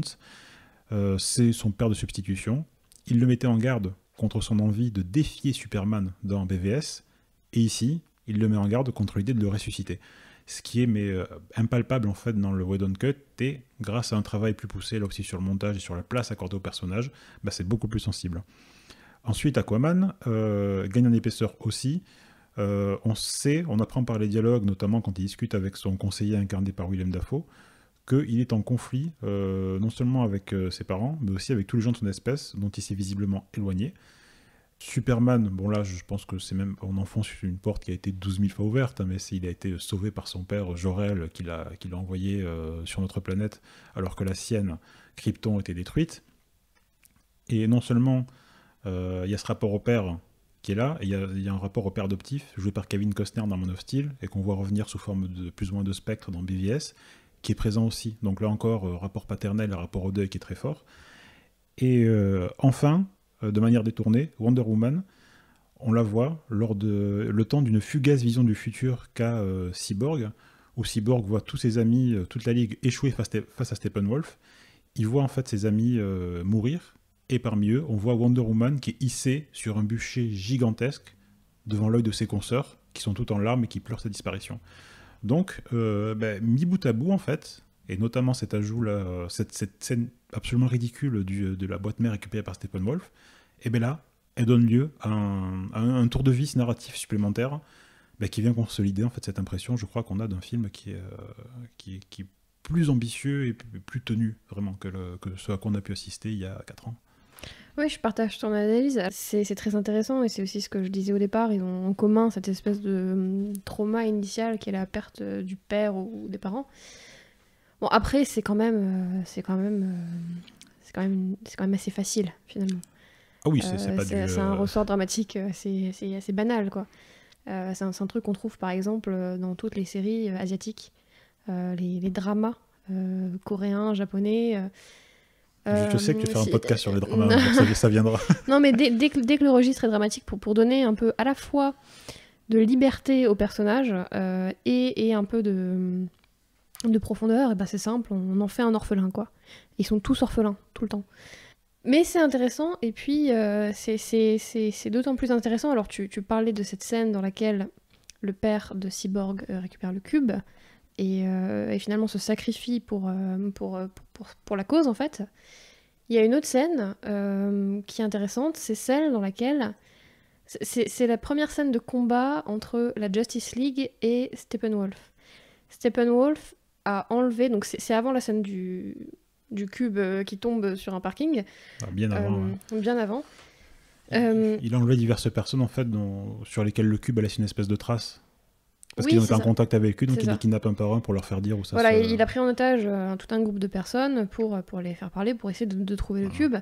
C'est son père de substitution. Il le mettait en garde contre son envie de défier Superman dans BVS, et ici, il le met en garde contre l'idée de le ressusciter. Ce qui est impalpable en fait dans le Whedon Cut, et grâce à un travail plus poussé là aussi sur le montage et sur la place accordée au personnage, c'est beaucoup plus sensible. Ensuite, Aquaman gagne en épaisseur aussi. On apprend par les dialogues, notamment quand il discute avec son conseiller incarné par Willem Dafoe, qu'il est en conflit non seulement avec ses parents, mais aussi avec tous les gens de son espèce, dont il s'est visiblement éloigné. Superman, là je pense que c'est même, on enfonce une porte qui a été 12 000 fois ouverte, mais il a été sauvé par son père Jor-El, qui l'a envoyé sur notre planète, alors que la sienne, Krypton, était détruite. Et non seulement il y a ce rapport au père qui est là, et il y a un rapport au père adoptif, joué par Kevin Costner dans Man of Steel, et qu'on voit revenir sous forme de plus ou moins de spectre dans BVS, qui est présent aussi. Donc là encore, rapport paternel et rapport au deuil qui est très fort. Et enfin, de manière détournée, Wonder Woman, on la voit le temps d'une fugace vision du futur qu'a Cyborg, où Cyborg voit tous ses amis, toute la Ligue échouer face à Steppenwolf. Il voit en fait ses amis mourir, et parmi eux, on voit Wonder Woman qui est hissée sur un bûcher gigantesque devant l'œil de ses consoeurs, qui sont toutes en larmes et qui pleurent sa disparition. Donc, mis bout à bout, en fait, et notamment cet ajout-là, cette scène absolument ridicule de la boîte mère récupérée par Steppenwolf, et là, elle donne lieu à un tour de vis narratif supplémentaire qui vient consolider en fait cette impression, je crois, qu'on a d'un film qui est plus ambitieux et plus tenu, vraiment, que ce à quoi on a pu assister il y a 4 ans. Oui, je partage ton analyse. C'est très intéressant, et c'est aussi ce que je disais au départ. Ils ont en commun cette espèce de trauma initial qui est la perte du père ou des parents. Bon, après, c'est quand même assez facile, finalement. Ah oui, c'est pas c'est un ressort dramatique assez banal, quoi. C'est un truc qu'on trouve, par exemple, dans toutes les séries asiatiques, les dramas coréens, japonais... Je sais que tu fais un podcast sur les dramas, donc ça viendra. Non, mais dès que le registre est dramatique, pour donner un peu à la fois de liberté aux personnages et un peu de profondeur, c'est simple, on en fait un orphelin, quoi. Ils sont tous orphelins, tout le temps. Mais c'est intéressant, et puis c'est d'autant plus intéressant. Alors tu parlais de cette scène dans laquelle le père de Cyborg récupère le cube, et finalement se sacrifie pour la cause, en fait. Il y a une autre scène qui est intéressante, c'est celle dans laquelle... C'est la première scène de combat entre la Justice League et Steppenwolf. Steppenwolf a enlevé... Donc c'est avant la scène du cube qui tombe sur un parking. Bien avant. Bien avant. Il a enlevé diverses personnes, en fait, sur lesquelles le cube a laissé une espèce de trace. Parce oui, qu'ils ont été en contact avec eux, donc il les kidnappe un par un pour leur faire dire où ça Voilà, il a pris en otage tout un groupe de personnes pour les faire parler, pour essayer de trouver le cube.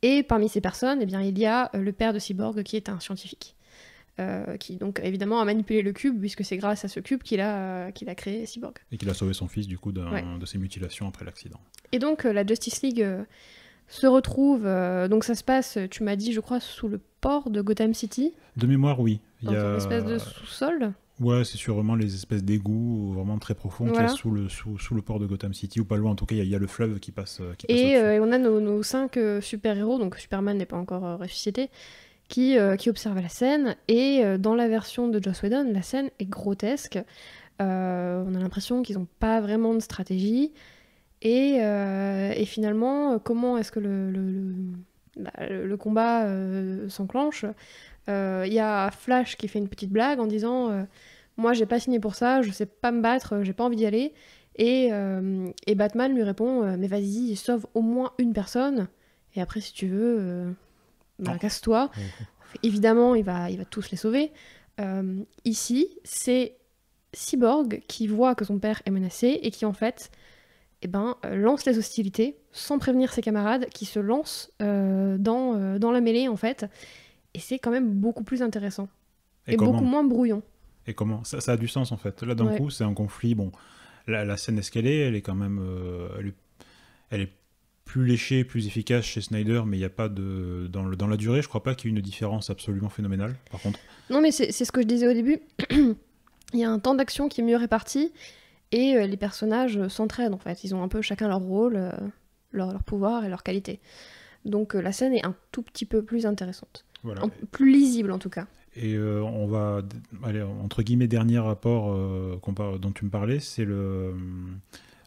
Et parmi ces personnes, il y a le père de Cyborg, qui est un scientifique. Qui donc évidemment a manipulé le cube, puisque c'est grâce à ce cube qu'il a créé Cyborg. Et qu'il a sauvé son fils, du coup, de ses mutilations après l'accident. Et donc la Justice League se retrouve... donc ça se passe, tu m'as dit, je crois, sous le port de Gotham City. De mémoire, oui. Dans une espèce de sous-sol. Ouais, c'est sûrement les espèces d'égouts vraiment très profonds qu'il y a sous le port de Gotham City, ou pas loin. En tout cas, il y a le fleuve qui passe et on a nos 5 super-héros, donc Superman n'est pas encore ressuscité, qui observent la scène. Et dans la version de Joss Whedon, la scène est grotesque. On a l'impression qu'ils n'ont pas vraiment de stratégie. Et finalement, comment est-ce que le combat s'enclenche ? Il y a Flash qui fait une petite blague en disant moi j'ai pas signé pour ça, je sais pas me battre, j'ai pas envie d'y aller, et Batman lui répond mais vas-y, sauve au moins une personne et après si tu veux casse-toi. Évidemment il va tous les sauver. Ici c'est Cyborg qui voit que son père est menacé et qui en fait lance les hostilités sans prévenir ses camarades, qui se lancent dans la mêlée, en fait. Et c'est quand même beaucoup plus intéressant. Et beaucoup moins brouillon. Et comment ça a du sens en fait. Là d'un coup c'est un conflit, bon, la scène est ce qu'elle est, elle est quand même... elle est plus léchée, plus efficace chez Snyder, mais il n'y a pas de... Dans la durée, je crois pas qu'il y ait une différence absolument phénoménale, par contre. Non mais c'est ce que je disais au début, il y a un temps d'action qui est mieux réparti, et les personnages s'entraident en fait, ils ont un peu chacun leur rôle, leur pouvoir et leur qualité. Donc la scène est un tout petit peu plus intéressante, voilà. Plus lisible en tout cas. Et on va aller entre guillemets dernier rapport dont tu me parlais, c'est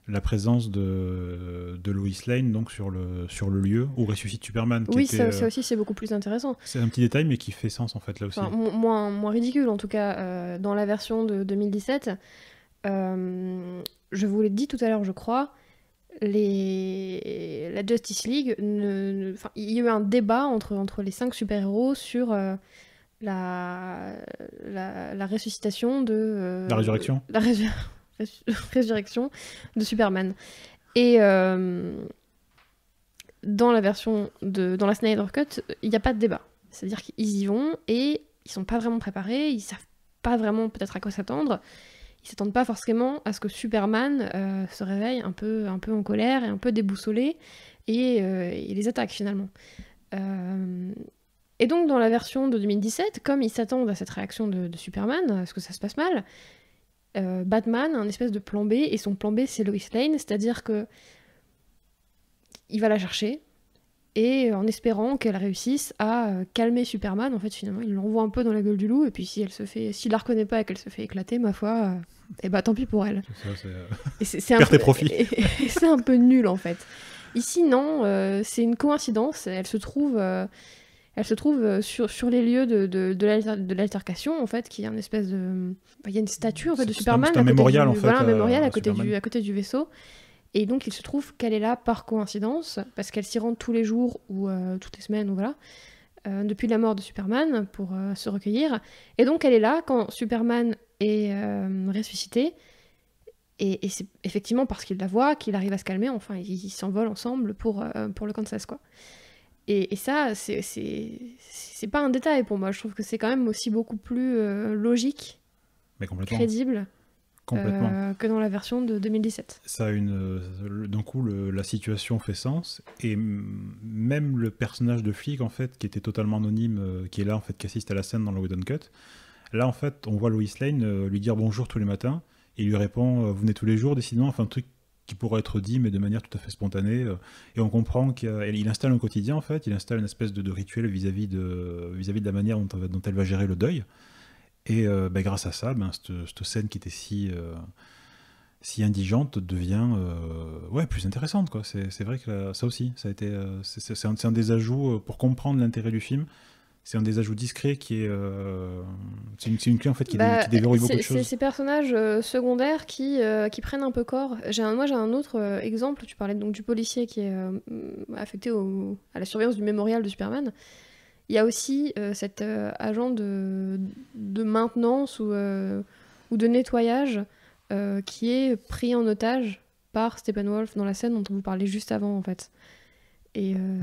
la présence de Lois Lane donc sur le lieu où ressuscite Superman. Oui, ça aussi c'est beaucoup plus intéressant. C'est un petit détail mais qui fait sens en fait là aussi. Enfin, moins ridicule en tout cas dans la version de 2017. Je vous l'ai dit tout à l'heure, je crois. La Justice League, il y a eu un débat entre les 5 super-héros sur la ressuscitation de... la résurrection. La résurrection de Superman. Et dans la version dans la Snyder Cut, il n'y a pas de débat. C'est-à-dire qu'ils y vont et ils sont pas vraiment préparés, ils savent pas vraiment peut-être à quoi s'attendre. Ils s'attendent pas forcément à ce que Superman se réveille un peu en colère et un peu déboussolé et les attaque finalement. Et donc dans la version de 2017, comme ils s'attendent à cette réaction de Superman, à ce que ça se passe mal, Batman a un espèce de plan B, et son plan B c'est Lois Lane, c'est-à-dire que il va la chercher, et en espérant qu'elle réussisse à calmer Superman, en fait finalement il l'envoie un peu dans la gueule du loup, et puis s'il la reconnaît pas et qu'elle se fait éclater, ma foi, et bah tant pis pour elle. Perte et profit. Et c'est un peu nul en fait. Ici non, c'est une coïncidence, elle se trouve sur les lieux de l'altercation, en fait, qui est une espèce de... Il y a une statue en fait, de Superman. C'est un mémorial, en fait. Voilà, un mémorial à côté du vaisseau. Et donc, il se trouve qu'elle est là par coïncidence, parce qu'elle s'y rend tous les jours, ou toutes les semaines, ou voilà, depuis la mort de Superman, pour se recueillir. Et donc, elle est là quand Superman est ressuscité. Et c'est effectivement parce qu'il la voit qu'il arrive à se calmer. Enfin, ils s'envolent ensemble pour le Kansas, quoi. Et ça, c'est pas un détail pour moi. Je trouve que c'est quand même aussi beaucoup plus logique, crédible, que dans la version de 2017. Ça a d'un coup, la situation fait sens, et même le personnage de flic, en fait, qui était totalement anonyme, qui est là, en fait, qui assiste à la scène dans le Whedon Cut, là, en fait, on voit Lois Lane lui dire bonjour tous les matins, et il lui répond vous venez tous les jours, décidément, enfin, un truc qui pourrait être dit, mais de manière tout à fait spontanée, et on comprend qu'il installe un quotidien, en fait, il installe une espèce de rituel vis-à-vis de la manière dont elle va gérer le deuil, et grâce à ça, cette scène qui était si indigente devient plus intéressante, quoi. C'est vrai que ça aussi, ça a été, c'est un des ajouts, pour comprendre l'intérêt du film, c'est un des ajouts discrets qui est... c'est une clé en fait qui déverrouille beaucoup de choses. C'est ces personnages secondaires qui prennent un peu corps. Moi j'ai un autre exemple, tu parlais donc du policier qui est affecté à la surveillance du mémorial de Superman. Il y a aussi cet agent de maintenance ou de nettoyage qui est pris en otage par Steppenwolf dans la scène dont on vous parlait juste avant en fait.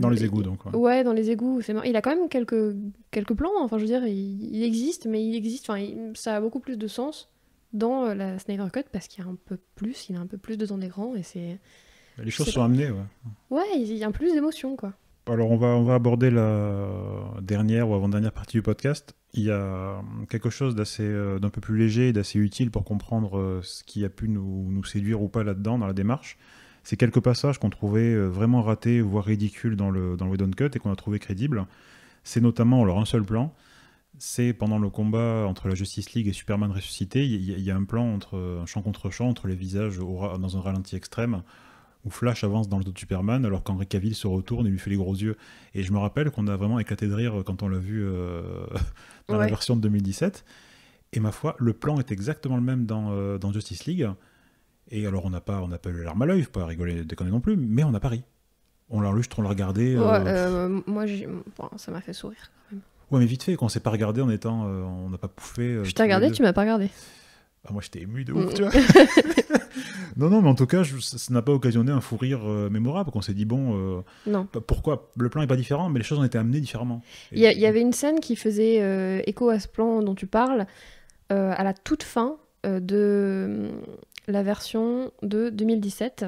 Dans les égouts, donc. Ouais, dans les égouts. Il a quand même quelques plans. Enfin, je veux dire, il existe, mais ça a beaucoup plus de sens dans la Snyder Cut parce qu'il y a un peu plus de temps d'écran et c'est. Les choses sont amenées, ouais. Ouais, il y a un plus d'émotion, quoi. Alors, on va aborder la dernière ou avant-dernière partie du podcast. Il y a quelque chose d'un peu plus léger et d'assez utile pour comprendre ce qui a pu nous séduire ou pas là-dedans, dans la démarche. C'est quelques passages qu'on trouvait vraiment ratés, voire ridicules dans le Whedon Cut et qu'on a trouvé crédibles. C'est notamment, alors un seul plan, c'est pendant le combat entre la Justice League et Superman ressuscité, il y a un plan un champ contre champ, entre les visages dans un ralenti extrême, où Flash avance dans le dos de Superman alors qu'Henry Cavill se retourne et lui fait les gros yeux. Et je me rappelle qu'on a vraiment éclaté de rire quand on l'a vu dans la version de 2017. Et ma foi, le plan est exactement le même dans Justice League. Et alors on n'a pas eu les larmes à l'œil, faut pas rigoler, déconner non plus, mais on n'a pas ri. On l'a regardé. Moi, ça m'a fait sourire quand même. Ouais, mais vite fait, quand on s'est pas regardé en étant, on n'a pas pouffé. Je t'ai regardé, tu m'as pas regardé. Ah, moi j'étais ému de ouf, tu vois. Non, mais en tout cas, ça n'a pas occasionné un fou rire mémorable, qu'on s'est dit bon, non. Pourquoi le plan est pas différent, mais les choses ont été amenées différemment. Il y avait une scène qui faisait écho à ce plan dont tu parles. à la toute fin de la version de 2017.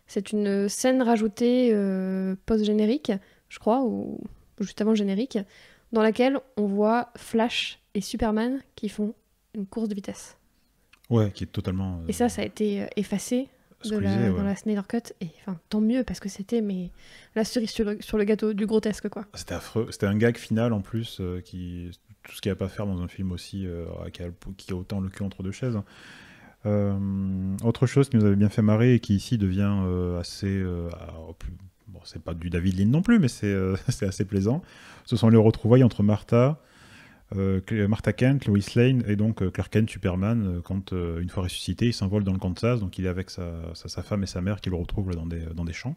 C'est une scène rajoutée post-générique, je crois, ou juste avant le générique, dans laquelle on voit Flash et Superman qui font une course de vitesse. Ouais, qui est totalement... Et ça a été effacé dans la Snyder Cut, et enfin, tant mieux, parce que c'était la cerise sur le gâteau du grotesque, quoi. C'était affreux. C'était un gag final, en plus, tout ce qu'il n'y a pas à faire dans un film aussi, qui a autant le cul entre deux chaises. Autre chose qui nous avait bien fait marrer et qui ici devient assez... bon, c'est pas du David Lean non plus, mais c'est assez plaisant. Ce sont les retrouvailles entre Martha Kent, Lois Lane et donc Clark Kent, Superman, quand une fois ressuscité, il s'envole dans le Kansas, donc il est avec sa femme et sa mère qui le retrouvent là, dans des champs.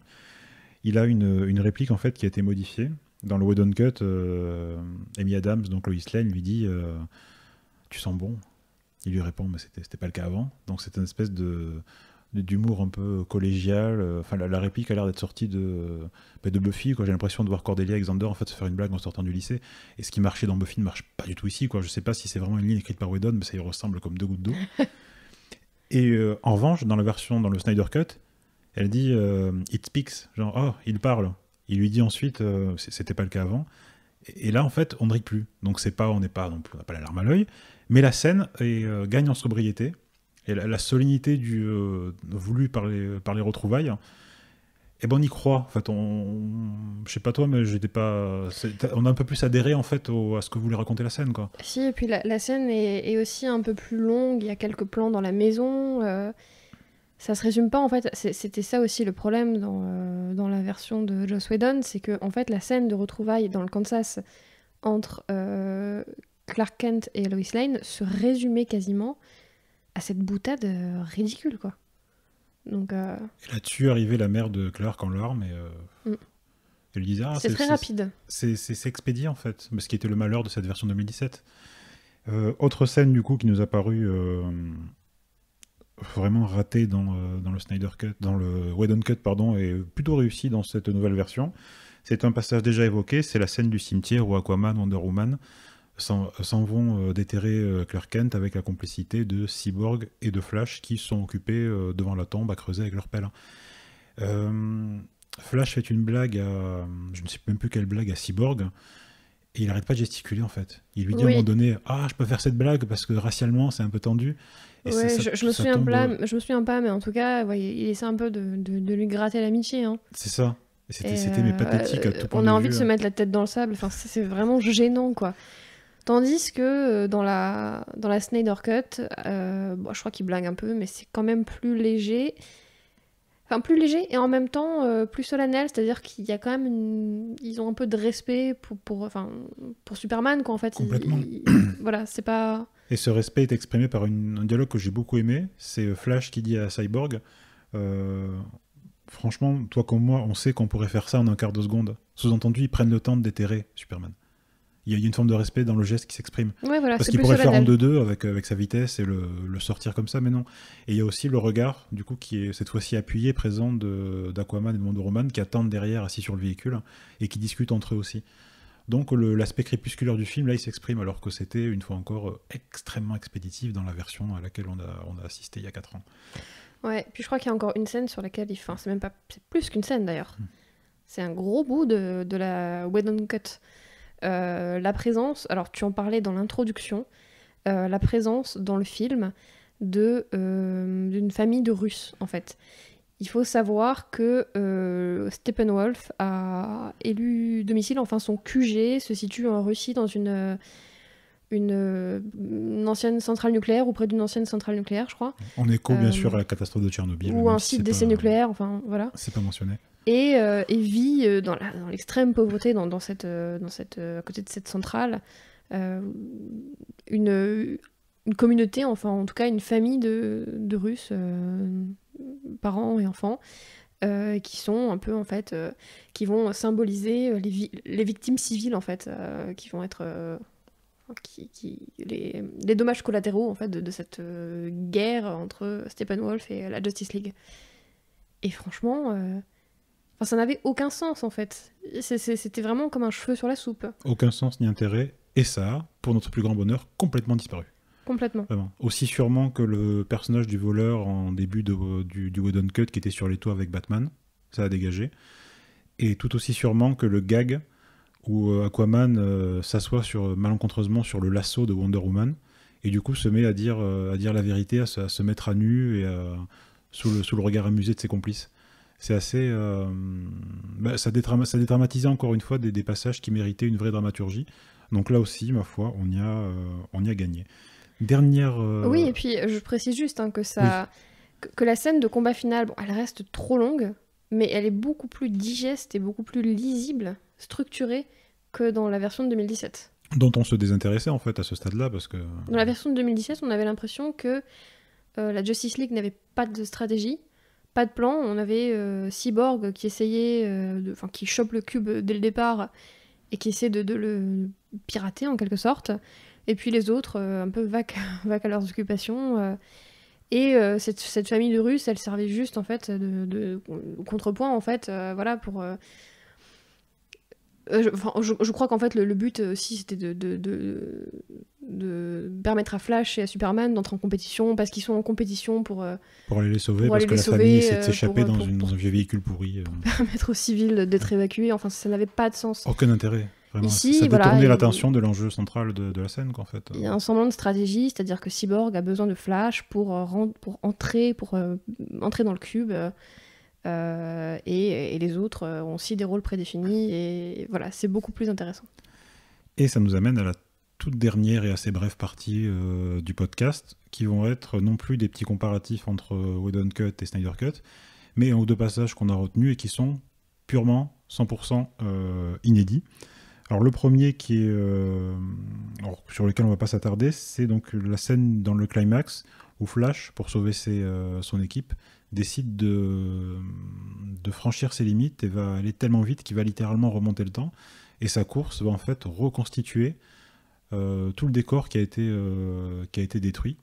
Il a une réplique en fait qui a été modifiée. Dans le Whedon Cut, Amy Adams, donc Lois Lane, lui dit tu sens bon. Il lui répond mais c'était pas le cas avant. Donc c'est une espèce d'humour un peu collégial. Enfin la réplique a l'air d'être sortie de Buffy, quoi. J'ai l'impression de voir Cordelia Alexander en fait se faire une blague en sortant du lycée. Et ce qui marchait dans Buffy ne marche pas du tout ici, quoi. Je sais pas si c'est vraiment une ligne écrite par Whedon, mais ça y ressemble comme deux gouttes d'eau. Et en revanche, dans le Snyder Cut, elle dit it speaks, genre oh il parle. Il lui dit ensuite c'était pas le cas avant. Et là en fait on ne rit plus. Donc on n'a pas la larme à l'œil, mais la scène gagne en sobriété. Et la solennité voulue par les retrouvailles, eh ben on y croit. En fait, je sais pas toi, mais on a un peu plus adhéré en fait à ce que voulait raconter la scène, quoi. Si, et puis la scène est aussi un peu plus longue. Il y a quelques plans dans la maison. Ça se résume pas en fait. C'était ça aussi le problème dans la version de Joss Whedon, c'est que en fait la scène de retrouvailles dans le Kansas entre Clark Kent et Lois Lane se résumait quasiment à cette boutade ridicule, quoi. Donc, Et là-dessus arrivait la mère de Clark en larmes et elle lui disait c'est très rapide. C'est expédié en fait, mais ce qui était le malheur de cette version 2017. Autre scène du coup qui nous a paru vraiment ratée dans le Snyder Cut, dans le Whedon Cut pardon, et plutôt réussi dans cette nouvelle version. C'est un passage déjà évoqué, c'est la scène du cimetière où Aquaman, Wonder Woman s'en vont déterrer Clark Kent avec la complicité de Cyborg et de Flash qui sont occupés devant la tombe à creuser avec leur pelle. Flash fait une blague je ne sais même plus quelle blague à Cyborg et il arrête pas de gesticuler en fait. Il lui dit à un moment donné je peux faire cette blague parce que racialement c'est un peu tendu. Et ouais, je me souviens pas, mais en tout cas il essaie un peu de lui gratter l'amitié. Hein. C'est ça. C'était mais pathétique à tout point de vue. On a vue, envie de se mettre la tête dans le sable. Enfin, c'est vraiment gênant, quoi. Tandis que dans la Snyder Cut, je crois qu'il blague un peu, mais c'est quand même plus léger. Enfin, plus léger et en même temps plus solennel, c'est-à-dire qu'il y a quand même ils ont un peu de respect pour Superman, quoi, en fait. Complètement. Voilà, c'est pas... Et ce respect est exprimé par un dialogue que j'ai beaucoup aimé. C'est Flash qui dit à Cyborg franchement, toi comme moi, on sait qu'on pourrait faire ça en un quart de seconde. Sous-entendu, ils prennent le temps de déterrer Superman. Il y a une forme de respect dans le geste qui s'exprime. Ouais, voilà, parce qu'il pourrait le faire en 2-2 avec sa vitesse et le sortir comme ça, mais non. Et il y a aussi le regard, du coup, qui est cette fois-ci appuyé, présent d'Aquaman et de Wonder Woman, qui attendent derrière, assis sur le véhicule, et qui discutent entre eux aussi. Donc l'aspect crépusculaire du film, là, il s'exprime, alors que c'était, une fois encore, extrêmement expéditif dans la version à laquelle on a assisté il y a 4 ans. Ouais, puis je crois qu'il y a encore une scène sur laquelle c'est plus qu'une scène, d'ailleurs. C'est un gros bout de la Whedon Cut. La présence, alors tu en parlais dans l'introduction, la présence dans le film d'une famille de Russes, en fait. Il faut savoir que Steppenwolf a élu domicile, enfin son QG se situe en Russie dans une ancienne centrale nucléaire ou près d'une ancienne centrale nucléaire, je crois. En écho, bien sûr, à la catastrophe de Tchernobyl. Ou un site d'essai nucléaire, enfin voilà. C'est pas mentionné. Et vit dans l'extrême pauvreté à côté de cette centrale, une communauté, enfin en tout cas une famille de Russes, parents et enfants, qui sont un peu en fait, qui vont symboliser les victimes civiles en fait, qui vont être les dommages collatéraux en fait de cette guerre entre Steppenwolf et la Justice League. Et franchement. Ça n'avait aucun sens en fait. C'était vraiment comme un cheveu sur la soupe. Aucun sens ni intérêt. Et ça a, pour notre plus grand bonheur, complètement disparu. Complètement. Vraiment. Aussi sûrement que le personnage du voleur en début du Whedon Cut qui était sur les toits avec Batman, ça a dégagé. Et tout aussi sûrement que le gag où Aquaman s'assoit malencontreusement sur le lasso de Wonder Woman et du coup se met à dire la vérité, à se mettre à nu et sous le regard amusé de ses complices. C'est assez... ça dédramatisait encore une fois des passages qui méritaient une vraie dramaturgie. Donc là aussi, ma foi, on y a gagné. Dernière... Oui, et puis je précise juste que la scène de combat final, bon, elle reste trop longue, mais elle est beaucoup plus digeste et beaucoup plus lisible, structurée, que dans la version de 2017. Dont on se désintéressait en fait à ce stade-là, parce que... Dans la version de 2017, on avait l'impression que la Justice League n'avait pas de stratégie, pas de plan. On avait Cyborg qui essayait, qui chope le cube dès le départ et qui essaie de le pirater en quelque sorte. Et puis les autres, un peu vagues à leurs occupations. Cette famille de Russes, elle servait juste en fait de contrepoint en fait, voilà pour. Je crois qu'en fait le but aussi c'était de permettre à Flash et à Superman d'entrer en compétition parce qu'ils sont en compétition pour aller les sauver parce que la famille s'est échappée dans un vieux véhicule pourri. Pour permettre aux civils d'être évacués. Enfin, ça n'avait pas de sens. Aucun intérêt. Vraiment. Ici, ça détournait l'attention de l'enjeu central de la scène, en fait. Il y a un semblant de stratégie, c'est-à-dire que Cyborg a besoin de Flash pour entrer dans le cube. Et les autres ont aussi des rôles prédéfinis et voilà, c'est beaucoup plus intéressant. Et ça nous amène à la toute dernière et assez brève partie du podcast, qui vont être non plus des petits comparatifs entre Whedon Cut et Snyder Cut, mais un ou deux passages qu'on a retenus et qui sont purement 100% inédits. Alors le premier qui est sur lequel on va pas s'attarder, c'est donc la scène dans le climax où Flash, pour sauver son équipe, décide de franchir ses limites et va aller tellement vite qu'il va littéralement remonter le temps. Et sa course va en fait reconstituer tout le décor qui a été détruit.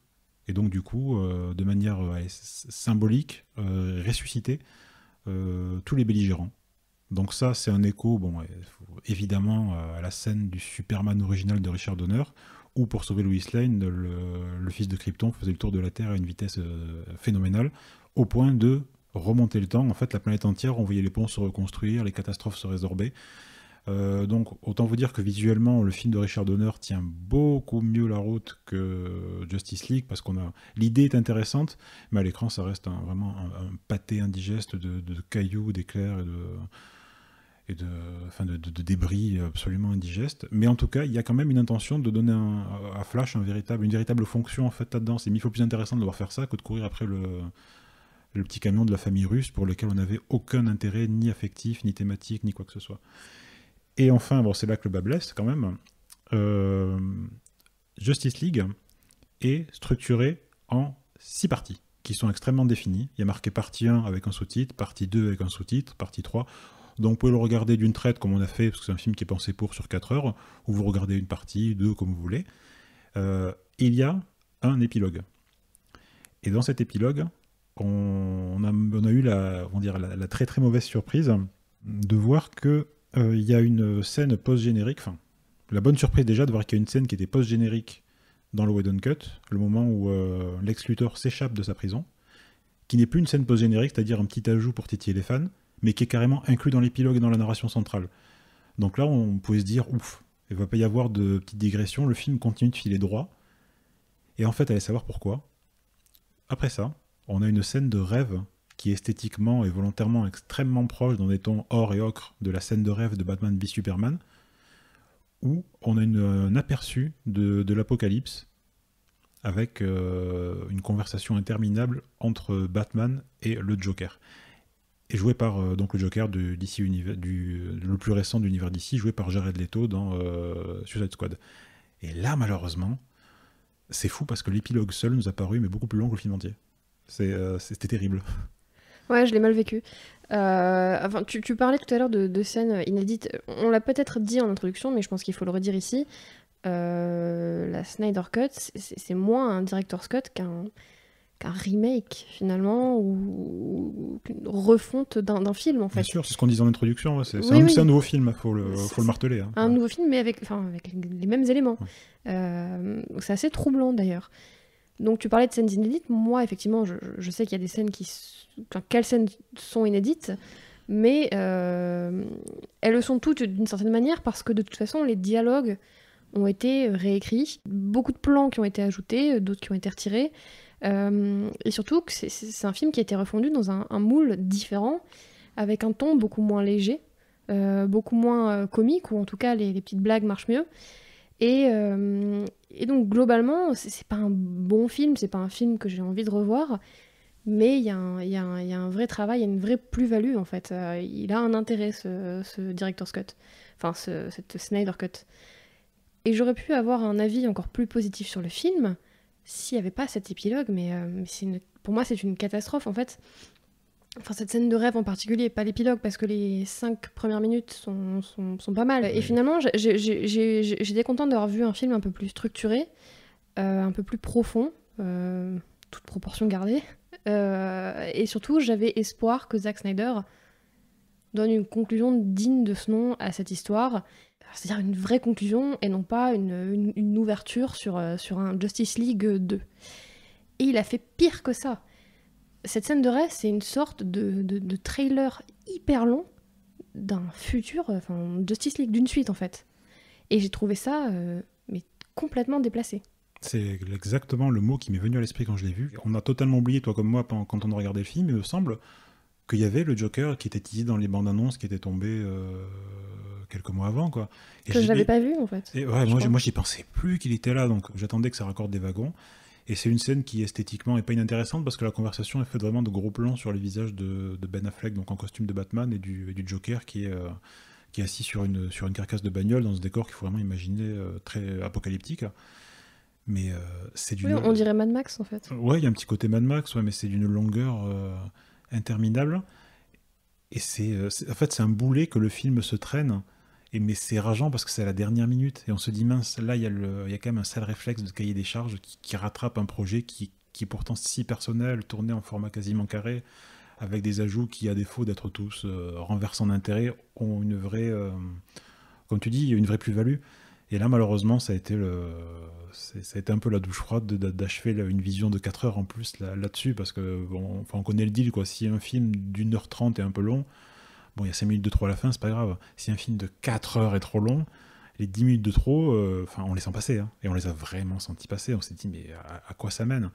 Et donc du coup, de manière symbolique, ressusciter tous les belligérants. Donc ça, c'est un écho, évidemment, à la scène du Superman original de Richard Donner, où pour sauver Lois Lane, le fils de Krypton faisait le tour de la Terre à une vitesse phénoménale, au point de remonter le temps. En fait, la planète entière, on voyait les ponts se reconstruire, les catastrophes se résorber. Donc, autant vous dire que visuellement, le film de Richard Donner tient beaucoup mieux la route que Justice League, parce l'idée est intéressante, mais à l'écran, ça reste vraiment un pâté indigeste de cailloux, d'éclairs et de débris absolument indigestes. Mais en tout cas, il y a quand même une intention de donner à Flash une véritable fonction en fait là-dedans. C'est mille fois plus intéressant de devoir faire ça que de courir après le petit camion de la famille russe pour lequel on n'avait aucun intérêt, ni affectif, ni thématique, ni quoi que ce soit. Et enfin, c'est là que le bas blesse quand même. Justice League est structuré en 6 parties qui sont extrêmement définies. Il y a marqué partie 1 avec un sous-titre, partie 2 avec un sous-titre, partie 3. Donc vous pouvez le regarder d'une traite comme on a fait, parce que c'est un film qui est pensé sur 4 heures, ou vous regardez une partie, 2, comme vous voulez. Il y a un épilogue. Et dans cet épilogue, on a eu la très très mauvaise surprise de voir que il y a une scène post-générique, la bonne surprise déjà de voir qu'il y a une scène qui était post-générique dans le Whedon Cut, le moment où Lex Luthor s'échappe de sa prison, qui n'est plus une scène post-générique, c'est-à-dire un petit ajout pour titiller les fans, mais qui est carrément inclus dans l'épilogue et dans la narration centrale. Donc là, on pouvait se dire, ouf, il ne va pas y avoir de petites digressions, le film continue de filer droit, et en fait, allez savoir pourquoi. Après ça, on a une scène de rêve qui est esthétiquement et volontairement extrêmement proche dans des tons or et ocre de la scène de rêve de Batman v Superman, où on a un aperçu de l'apocalypse avec une conversation interminable entre Batman et le Joker. Et joué par donc le Joker le plus récent de l'univers DC, joué par Jared Leto dans Suicide Squad. Et là, malheureusement, c'est fou parce que l'épilogue seul nous a paru mais beaucoup plus long que le film entier. C'était terrible. Ouais, je l'ai mal vécu. Tu parlais tout à l'heure de scènes inédites. On l'a peut-être dit en introduction, mais je pense qu'il faut le redire ici. La Snyder Cut, c'est moins un director's cut qu'un remake finalement ou une refonte d'un film en fait. Bien sûr, c'est ce qu'on disait en introduction. Ouais, c'est un nouveau film, faut le marteler. Hein. Un nouveau film, mais avec les mêmes éléments. Donc c'est assez troublant d'ailleurs. Donc tu parlais de scènes inédites. Moi, effectivement, je sais qu'il y a des scènes quelles scènes sont inédites, mais elles le sont toutes d'une certaine manière parce que de toute façon, les dialogues ont été réécrits. Beaucoup de plans qui ont été ajoutés, d'autres qui ont été retirés. Et surtout que c'est un film qui a été refondu dans un moule différent, avec un ton beaucoup moins léger, beaucoup moins comique, ou en tout cas les petites blagues marchent mieux. Et donc globalement, c'est pas un bon film, c'est pas un film que j'ai envie de revoir, mais il y a un vrai travail, il y a une vraie plus-value en fait. Il a un intérêt ce Director's Cut, enfin cette Snyder Cut. Et j'aurais pu avoir un avis encore plus positif sur le film s'il n'y avait pas cet épilogue, mais pour moi c'est une catastrophe en fait. Enfin, cette scène de rêve en particulier, pas l'épilogue, parce que les 5 premières minutes sont pas mal. Et finalement, j'étais contente d'avoir vu un film un peu plus structuré, un peu plus profond, toute proportion gardée. Et surtout, j'avais espoir que Zack Snyder donne une conclusion digne de ce nom à cette histoire. C'est-à-dire une vraie conclusion, et non pas une ouverture sur un Justice League 2. Et il a fait pire que ça. Cette scène de rêve, c'est une sorte de trailer hyper long d'un futur, Justice League d'une suite en fait. Et j'ai trouvé ça mais complètement déplacé. C'est exactement le mot qui m'est venu à l'esprit quand je l'ai vu. On a totalement oublié, toi comme moi, quand on a regardé le film, il me semble qu'il y avait le Joker qui était teasé dans les bandes annonces, qui était tombé quelques mois avant, quoi. Et que je l'avais pas vu en fait. Et ouais, moi j'y pensais plus qu'il était là, donc j'attendais que ça raccorde des wagons. Et c'est une scène qui esthétiquement est pas inintéressante parce que la conversation est faite vraiment de gros plans sur les visages de Ben Affleck, donc en costume de Batman, et du Joker qui est assis sur une carcasse de bagnole dans ce décor qu'il faut vraiment imaginer très apocalyptique. Mais c'est d'une... Oui, on dirait Mad Max en fait. Ouais, il y a un petit côté Mad Max, ouais, mais c'est d'une longueur interminable. Et en fait, c'est un boulet que le film se traîne. Mais c'est rageant parce que c'est à la dernière minute et on se dit mince, là il y a quand même un sale réflexe de cahier des charges qui rattrape un projet qui est pourtant si personnel, tourné en format quasiment carré, avec des ajouts qui, à défaut d'être tous renversants d'intérêt, ont une vraie, comme tu dis, une vraie plus-value. Et là malheureusement ça a été un peu la douche froide d'achever une vision de 4 heures en plus là-dessus, parce que on connaît le deal, quoi. Si un film d'1h30 est un peu long, bon, il y a 5 minutes de trop à la fin, c'est pas grave. Si un film de 4 heures est trop long, les 10 minutes de trop, on les sent passer. Hein. Et on les a vraiment sentis passer. On s'est dit, mais à quoi ça mène ?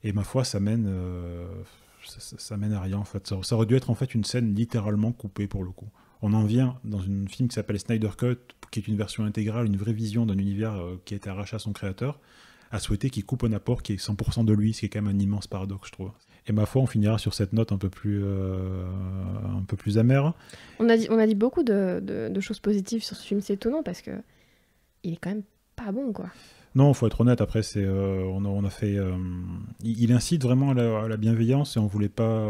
Et ma foi, ça mène à rien, en fait. Ça aurait dû être, en fait, une scène littéralement coupée, pour le coup. On en vient dans un film qui s'appelle Snyder Cut, qui est une version intégrale, une vraie vision d'un univers qui a été arraché à son créateur, à souhaiter qu'il coupe un apport qui est 100% de lui, ce qui est quand même un immense paradoxe, je trouve. Et ma foi, on finira sur cette note un peu plus amère. On a dit beaucoup de choses positives sur ce film, c'est étonnant parce que il est quand même pas bon, quoi. Non, faut être honnête. Après, on a fait. Il incite vraiment à la bienveillance et on voulait pas.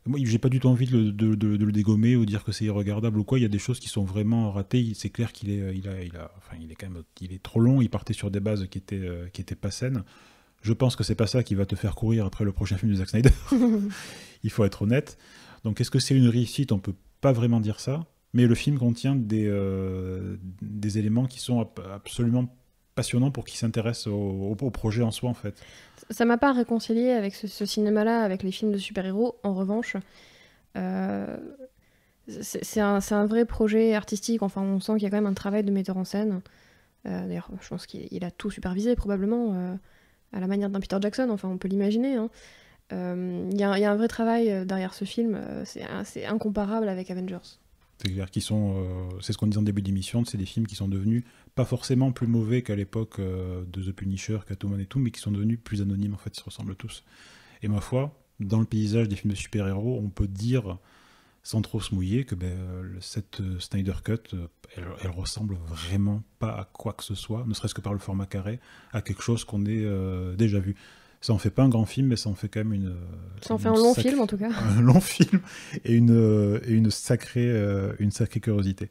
Moi, j'ai pas du tout envie de le dégommer ou dire que c'est irregardable ou quoi. Il y a des choses qui sont vraiment ratées. C'est clair qu'il est, il est trop long. Il partait sur des bases qui étaient pas saines. Je pense que c'est pas ça qui va te faire courir après le prochain film de Zack Snyder. Il faut être honnête. Donc, est-ce que c'est une réussite ? On peut pas vraiment dire ça. Mais le film contient des éléments qui sont absolument passionnants pour qui s'intéressent au projet en soi, en fait. Ça m'a pas réconcilié avec ce cinéma-là, avec les films de super-héros. En revanche, c'est un vrai projet artistique. Enfin, on sent qu'il y a quand même un travail de metteur en scène. D'ailleurs, je pense qu'il a tout supervisé, probablement, à la manière d'un Peter Jackson. Enfin, on peut l'imaginer. Hein. Il y a un vrai travail derrière ce film. C'est incomparable avec Avengers. C'est-à-dire c'est ce qu'on disait en début d'émission, c'est des films qui sont devenus pas forcément plus mauvais qu'à l'époque de The Punisher, Catwoman et tout, mais qui sont devenus plus anonymes, en fait, ils se ressemblent tous. Et ma foi, dans le paysage des films de super-héros, on peut dire, sans trop se mouiller, que cette Snyder Cut, elle ressemble vraiment pas à quoi que ce soit, ne serait-ce que par le format carré, à quelque chose qu'on ait déjà vu. Ça en fait pas un grand film, mais ça en fait quand même ça en fait un long film, en tout cas. Un long film et une sacrée curiosité.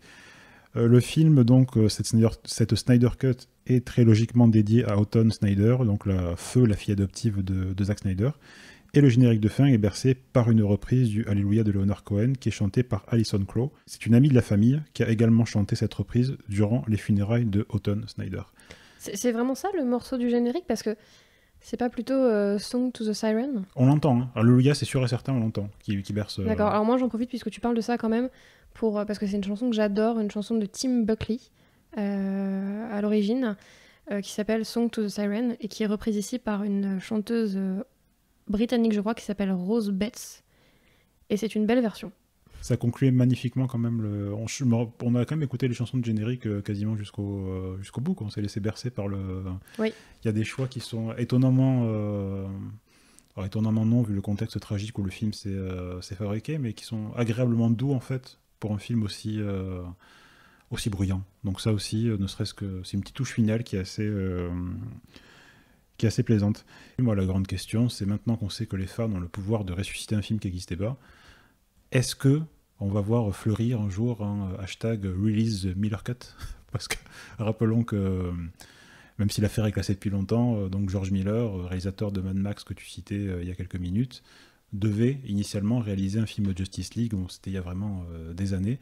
Le film, donc, cette Snyder Cut est très logiquement dédié à Autumn Snyder, donc la fille adoptive de Zack Snyder. Et le générique de fin est bercé par une reprise du Alléluia de Leonard Cohen qui est chanté par Alison Krauss. C'est une amie de la famille qui a également chanté cette reprise durant les funérailles de Autumn Snyder. C'est vraiment ça le morceau du générique, parce que c'est pas plutôt Song to the Siren? On l'entend, hein. Alléluia, c'est sûr et certain, on l'entend, qui berce... D'accord, alors moi j'en profite puisque tu parles de ça quand même, parce que c'est une chanson que j'adore, une chanson de Tim Buckley à l'origine, qui s'appelle Song to the Siren, et qui est reprise ici par une chanteuse britannique, je crois, qui s'appelle Rose Betts, et c'est une belle version. Ça concluait magnifiquement quand même. On a quand même écouté les chansons de générique quasiment jusqu'au bout, quand on s'est laissé bercer par le... Oui. Il y a des choix qui sont étonnamment... Alors, étonnamment non, vu le contexte tragique où le film s'est fabriqué, mais qui sont agréablement doux, en fait, pour un film aussi bruyant. Donc ça aussi, ne serait-ce que... C'est une petite touche finale qui est assez plaisante. Et moi, la grande question, c'est maintenant qu'on sait que les fans ont le pouvoir de ressusciter un film qui n'existait pas, est-ce que on va voir fleurir un jour un hashtag Release Miller Cut? Parce que rappelons que même si l'affaire est classée depuis longtemps, donc George Miller, réalisateur de Mad Max que tu citais il y a quelques minutes, devait initialement réaliser un film Justice League. Bon, c'était il y a vraiment des années.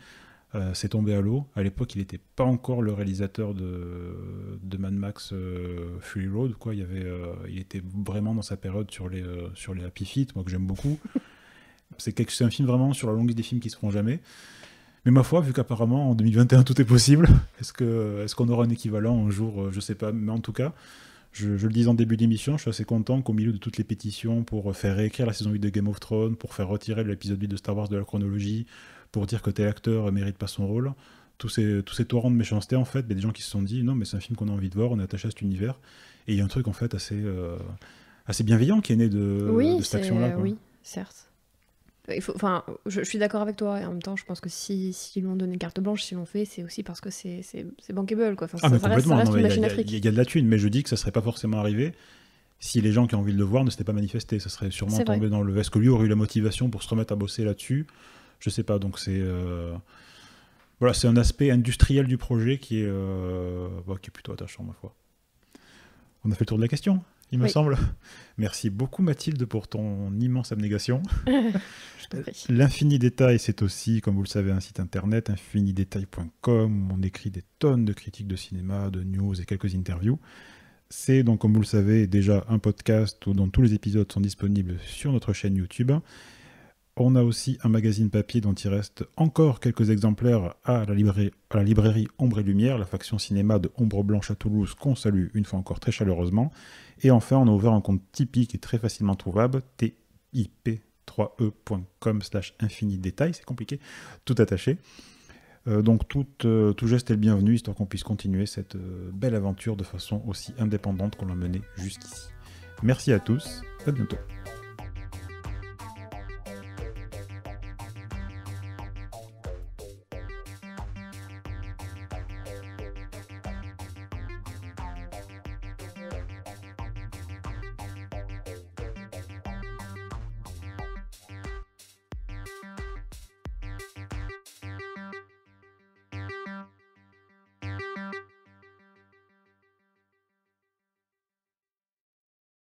C'est tombé à l'eau. À l'époque, il n'était pas encore le réalisateur de Mad Max Fury Road, quoi. Il était vraiment dans sa période sur les Happy Feet, moi que j'aime beaucoup. C'est un film vraiment sur la longue liste des films qui se feront jamais. Mais ma foi, vu qu'apparemment en 2021 tout est possible, est-ce qu'on aura un équivalent un jour? Je sais pas. Mais en tout cas, je le disais en début d'émission, je suis assez content qu'au milieu de toutes les pétitions pour faire réécrire la saison 8 de Game of Thrones, pour faire retirer l'épisode 8 de Star Wars de la chronologie, pour dire que tel acteur mérite pas son rôle, tous ces torrents de méchanceté, en fait, des gens qui se sont dit non, mais c'est un film qu'on a envie de voir, on est attaché à cet univers. Et il y a un truc en fait assez bienveillant qui est né de cette action-là. Oui, certes. Je suis d'accord avec toi, et en même temps, je pense que s'ils lui ont donné carte blanche, s'ils l'ont fait, c'est aussi parce que c'est bankable, quoi. Enfin, mais ça reste une machine à fric. Il y a de la thune, mais je dis que ça serait pas forcément arrivé si les gens qui ont envie de le voir ne s'étaient pas manifestés. Ça serait sûrement tombé dans le... Est-ce que lui aurait eu la motivation pour se remettre à bosser là-dessus? Je sais pas, donc c'est... Voilà, c'est un aspect industriel du projet qui est plutôt attachant, ma foi. On a fait le tour de la question, il me semble. Merci beaucoup, Mathilde, pour ton immense abnégation. L'Infini Détail, c'est aussi, comme vous le savez, un site internet, infinidétail.com, où on écrit des tonnes de critiques de cinéma, de news et quelques interviews. C'est donc, comme vous le savez, déjà un podcast dont tous les épisodes sont disponibles sur notre chaîne YouTube. On a aussi un magazine papier dont il reste encore quelques exemplaires à la librairie Ombre et Lumière, la faction cinéma de Ombre Blanche à Toulouse, qu'on salue une fois encore très chaleureusement. Et enfin, on a ouvert un compte Tipeee qui est très facilement trouvable, tip3e.com/infinidétail, c'est compliqué, tout attaché. Donc tout geste est le bienvenu, histoire qu'on puisse continuer cette belle aventure de façon aussi indépendante qu'on l'a menée jusqu'ici. Merci à tous, à bientôt.